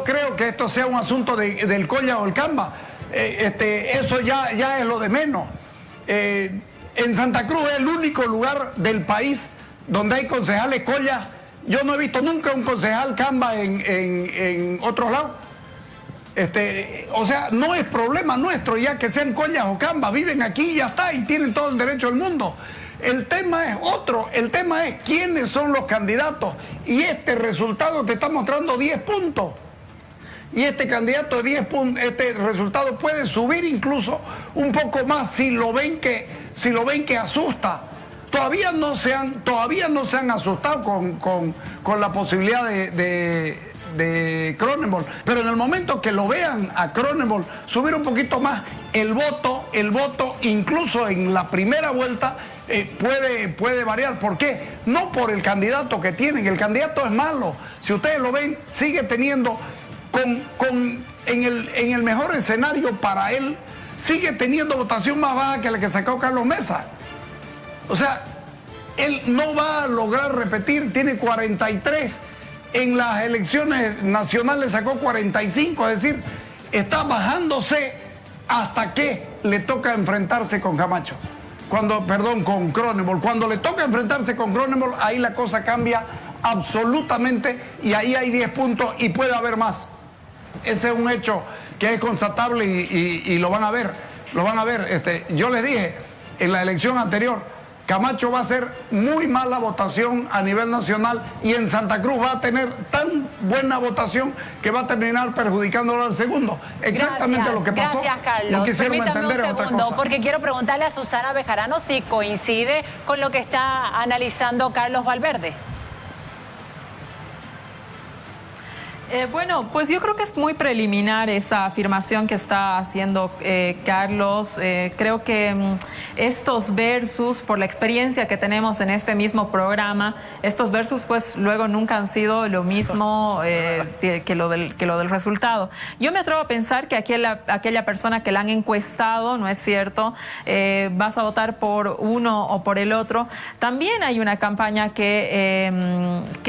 H: creo que esto sea un asunto del Colla o el Camba. Eso ya es lo de menos. En Santa Cruz es el único lugar del país donde hay concejales Colla. Yo no he visto nunca un concejal Camba en otros lados. O sea, no es problema nuestro ya que sean Collas o Camba, viven aquí y ya está, y tienen todo el derecho del mundo. El tema es otro, el tema es quiénes son los candidatos, y este resultado te está mostrando 10 puntos. Y este candidato de 10 puntos, este resultado puede subir incluso un poco más si lo ven que asusta. Todavía no se han asustado con la posibilidad de Cronenberg, pero en el momento que lo vean a Cronenberg subir un poquito más el voto incluso en la primera vuelta puede variar. ¿Por qué? No por el candidato que tienen, el candidato es malo. Si ustedes lo ven, sigue teniendo en el mejor escenario para él, sigue teniendo votación más baja que la que sacó Carlos Mesa. O sea, él no va a lograr repetir, tiene 43. En las elecciones nacionales sacó 45, es decir, está bajándose hasta que le toca enfrentarse con Camacho. Con Cronenberg. Cuando le toca enfrentarse con Cronenberg, ahí la cosa cambia absolutamente y ahí hay 10 puntos y puede haber más. Ese es un hecho que es constatable y lo van a ver. Yo les dije en la elección anterior, Camacho va a hacer muy mala votación a nivel nacional y en Santa Cruz va a tener tan buena votación que va a terminar perjudicándolo al segundo. Exactamente lo que pasó.
B: Gracias, Carlos.
H: No quisieron
B: Permítame
H: entender
B: un
H: otra
B: segundo,
H: cosa.
B: porque quiero preguntarle a Susana Bejarano si coincide con lo que está analizando Carlos Valverde.
J: Bueno, pues yo creo que es muy preliminar esa afirmación que está haciendo Carlos. Creo que estos versus, por la experiencia que tenemos en este mismo programa, estos versus pues luego nunca han sido lo mismo que lo del resultado. Yo me atrevo a pensar que aquella persona que la han encuestado, no es cierto, vas a votar por uno o por el otro. También hay una campaña que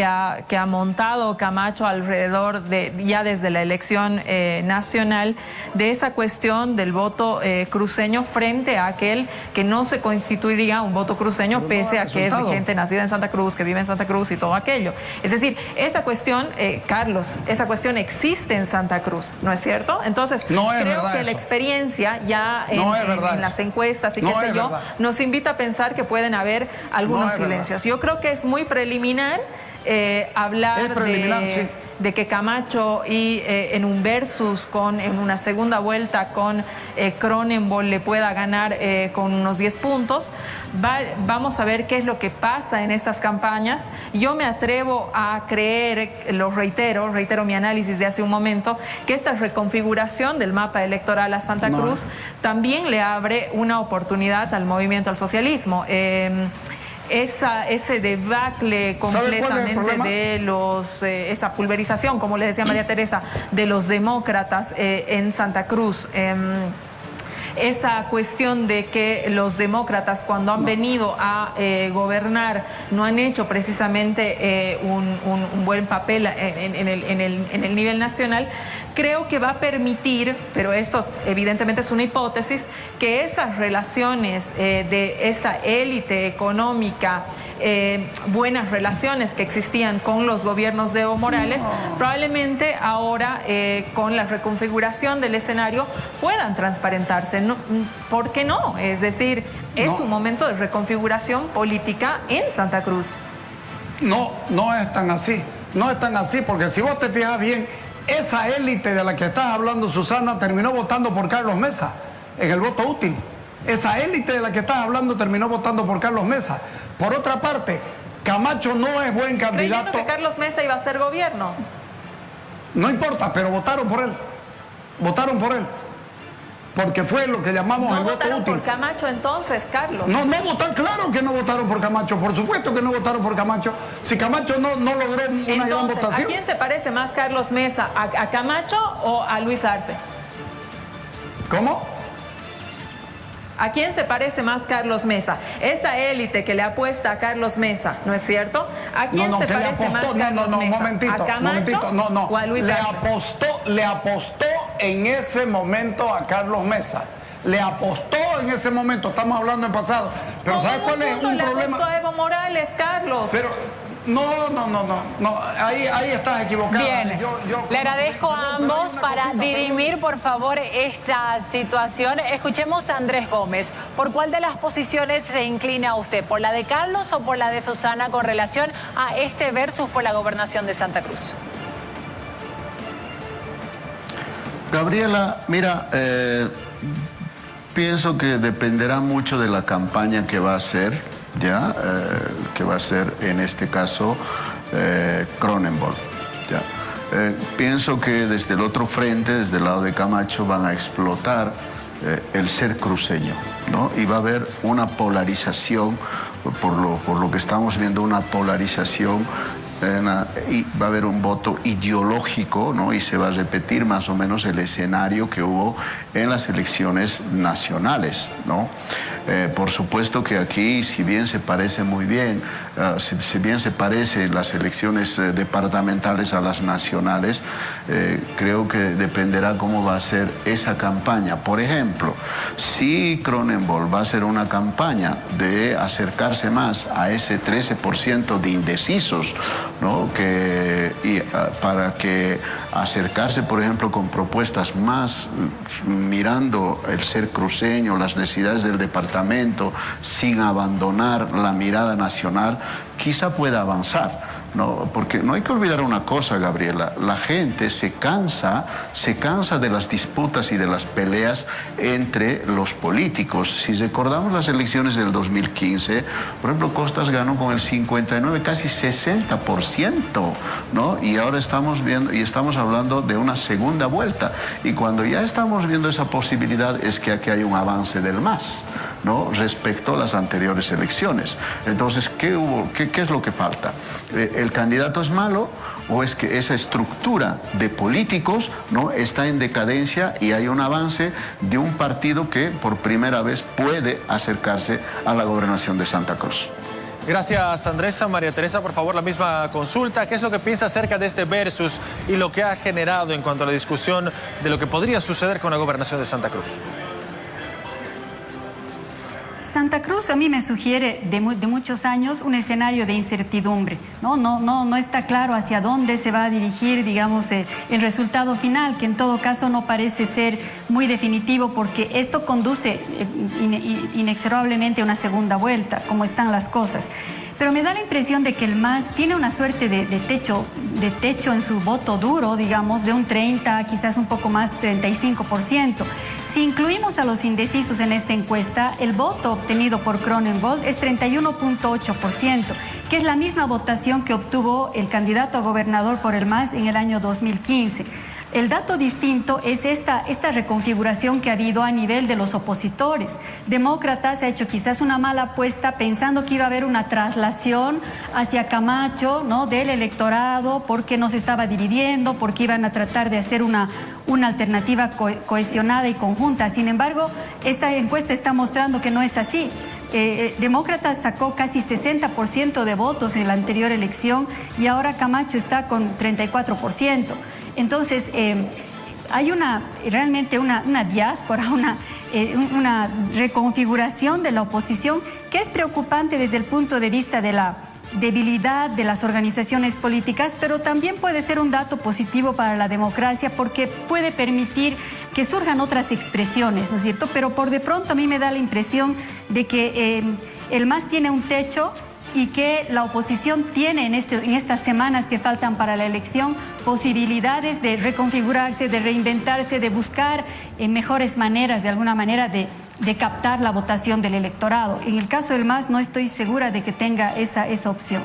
J: ha montado Camacho alrededor ya desde la elección nacional, de esa cuestión del voto cruceño frente a aquel que no se constituiría un voto cruceño, pese a que es de gente nacida en Santa Cruz, que vive en Santa Cruz y todo aquello. Es decir, esa cuestión, Carlos, esa cuestión existe en Santa Cruz, ¿no es cierto? Entonces, creo que la experiencia ya en las encuestas y qué sé yo, nos invita a pensar que pueden haber algunos silencios. Yo creo que es muy preliminar hablar de que Camacho y en un versus en una segunda vuelta con Cronenberg le pueda ganar con unos 10 puntos. Vamos a ver qué es lo que pasa en estas campañas. Yo me atrevo a creer, reitero mi análisis de hace un momento, que esta reconfiguración del mapa electoral a Santa Cruz también le abre una oportunidad al movimiento al socialismo. Ese debacle completamente de esa pulverización, como le decía María Teresa, de los demócratas en Santa Cruz. Esa cuestión de que los demócratas, cuando han venido a gobernar, no han hecho precisamente un buen papel en el nivel nacional, creo que va a permitir, pero esto evidentemente es una hipótesis, que esas relaciones de esa élite económica, buenas relaciones que existían con los gobiernos de Evo Morales, probablemente ahora con la reconfiguración del escenario puedan transparentarse. No, ¿por qué no? Es decir, es un momento de reconfiguración política en Santa Cruz.
H: No es tan así. no están así, porque si vos te fijas bien, esa élite de la que estás hablando, Susana, terminó votando por Carlos Mesa en el voto útil. Esa élite de la que estás hablando terminó votando por Carlos Mesa. Por otra parte, Camacho no es buen candidato.
J: Creyendo que Carlos Mesa iba a ser gobierno.
H: No importa, pero votaron por él. Votaron por él. Porque fue lo que llamamos el voto útil. ¿No
J: votaron por Camacho entonces, Carlos?
H: No votaron, claro que no votaron por Camacho, por supuesto que no votaron por Camacho. Si Camacho no logró una gran votación.
J: ¿A quién se parece más Carlos Mesa? ¿A Camacho o a Luis Arce?
H: ¿Cómo?
J: ¿A quién se parece más Carlos Mesa? Esa élite que le apuesta a Carlos Mesa, ¿no es cierto? ¿A quién se parece más Carlos Mesa? ¿A Camacho o a Luis Arce?
H: Le apostó en ese momento a Carlos Mesa. Le apostó en ese momento, estamos hablando en pasado. Pero ¿sabes cuál es un problema?
J: Le apostó a Evo Morales, Carlos.
H: Pero no, ahí estás equivocado.
B: Bien, le agradezco a ambos para dirimir, por favor, esta situación. Escuchemos a Andrés Gómez. ¿Por cuál de las posiciones se inclina usted? ¿Por la de Carlos o por la de Susana con relación a este versus por la gobernación de Santa Cruz?
K: Gabriela, mira, pienso que dependerá mucho de la campaña que va a hacer. Que va a ser en este caso Cronenberg. Pienso que desde el otro frente, desde el lado de Camacho, van a explotar el ser cruceño, ¿no? Y va a haber una polarización, por lo que estamos viendo, una polarización y va a haber un voto ideológico, ¿no? Y se va a repetir más o menos el escenario que hubo en las elecciones nacionales, ¿no? Por supuesto que aquí, si bien se parece muy bien, si bien se parecen las elecciones departamentales a las nacionales, creo que dependerá cómo va a ser esa campaña. Por ejemplo, si Cronenberg va a hacer una campaña de acercarse más a ese 13% de indecisos, ¿no? Para que acercarse, por ejemplo, con propuestas más mirando el ser cruceño, las necesidades del departamento, sin abandonar la mirada nacional, quizá pueda avanzar. No, porque no hay que olvidar una cosa, Gabriela, la gente se cansa de las disputas y de las peleas entre los políticos. Si recordamos las elecciones del 2015, por ejemplo, Costas ganó con el 59, casi 60%, ¿no? Y ahora estamos viendo y estamos hablando de una segunda vuelta. Y cuando ya estamos viendo esa posibilidad es que aquí hay un avance del MAS, ¿no? Respecto a las anteriores elecciones. Entonces, ¿qué es lo que falta? ¿El candidato es malo o es que esa estructura de políticos, ¿no? Está en decadencia y hay un avance de un partido que por primera vez puede acercarse a la gobernación de Santa Cruz?
C: Gracias, Andresa. María Teresa, por favor, la misma consulta. ¿Qué es lo que piensa acerca de este versus y lo que ha generado en cuanto a la discusión de lo que podría suceder con la gobernación de Santa Cruz?
I: Santa Cruz a mí me sugiere de muchos años un escenario de incertidumbre, no está claro hacia dónde se va a dirigir, digamos, el resultado final, que en todo caso no parece ser muy definitivo porque esto conduce inexorablemente a una segunda vuelta, como están las cosas. Pero me da la impresión de que el MAS tiene una suerte de techo en su voto duro, digamos, de un 30, quizás un poco más, 35%. Si incluimos a los indecisos en esta encuesta, el voto obtenido por Cronenberg es 31.8%, que es la misma votación que obtuvo el candidato a gobernador por el MAS en el año 2015. El dato distinto es esta reconfiguración que ha habido a nivel de los opositores. Demócratas ha hecho quizás una mala apuesta pensando que iba a haber una traslación hacia Camacho, ¿no? Del electorado, porque no se estaba dividiendo, porque iban a tratar de hacer una alternativa cohesionada y conjunta. Sin embargo, esta encuesta está mostrando que no es así. Demócratas sacó casi 60% de votos en la anterior elección y ahora Camacho está con 34%. Entonces, hay realmente una diáspora, una reconfiguración de la oposición que es preocupante desde el punto de vista de la debilidad de las organizaciones políticas, pero también puede ser un dato positivo para la democracia porque puede permitir que surjan otras expresiones, ¿no es cierto? Pero por de pronto a mí me da la impresión de que el MAS tiene un techo y que la oposición tiene en estas semanas que faltan para la elección posibilidades de reconfigurarse, de reinventarse, de buscar mejores maneras, de alguna manera, de captar la votación del electorado. En el caso del MAS no estoy segura de que tenga esa opción.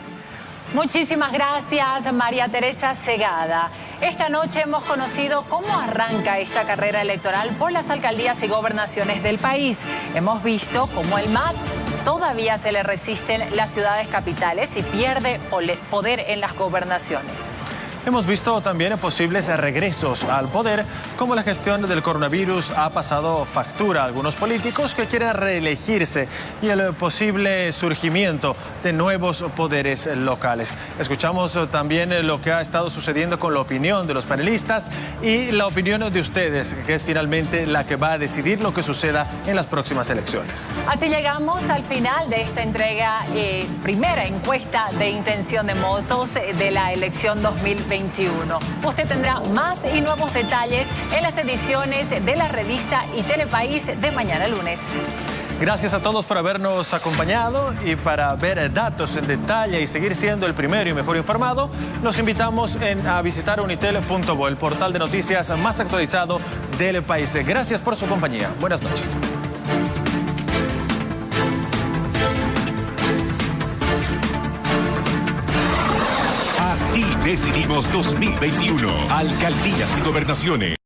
B: Muchísimas gracias, María Teresa Segada. Esta noche hemos conocido cómo arranca esta carrera electoral por las alcaldías y gobernaciones del país. Hemos visto cómo el MAS todavía se le resisten las ciudades capitales y pierde poder en las gobernaciones.
C: Hemos visto también posibles regresos al poder, como la gestión del coronavirus ha pasado factura a algunos políticos que quieren reelegirse y el posible surgimiento de nuevos poderes locales. Escuchamos también lo que ha estado sucediendo con la opinión de los panelistas y la opinión de ustedes, que es finalmente la que va a decidir lo que suceda en las próximas elecciones.
B: Así llegamos al final de esta entrega, primera encuesta de intención de votos de la elección 2021. Usted tendrá más y nuevos detalles en las ediciones de la revista y Telepaís de mañana lunes.
C: Gracias a todos por habernos acompañado y para ver datos en detalle y seguir siendo el primero y mejor informado, los invitamos a visitar unitel.bo, el portal de noticias más actualizado del país. Gracias por su compañía. Buenas noches.
A: Así decidimos 2021. Alcaldías y gobernaciones.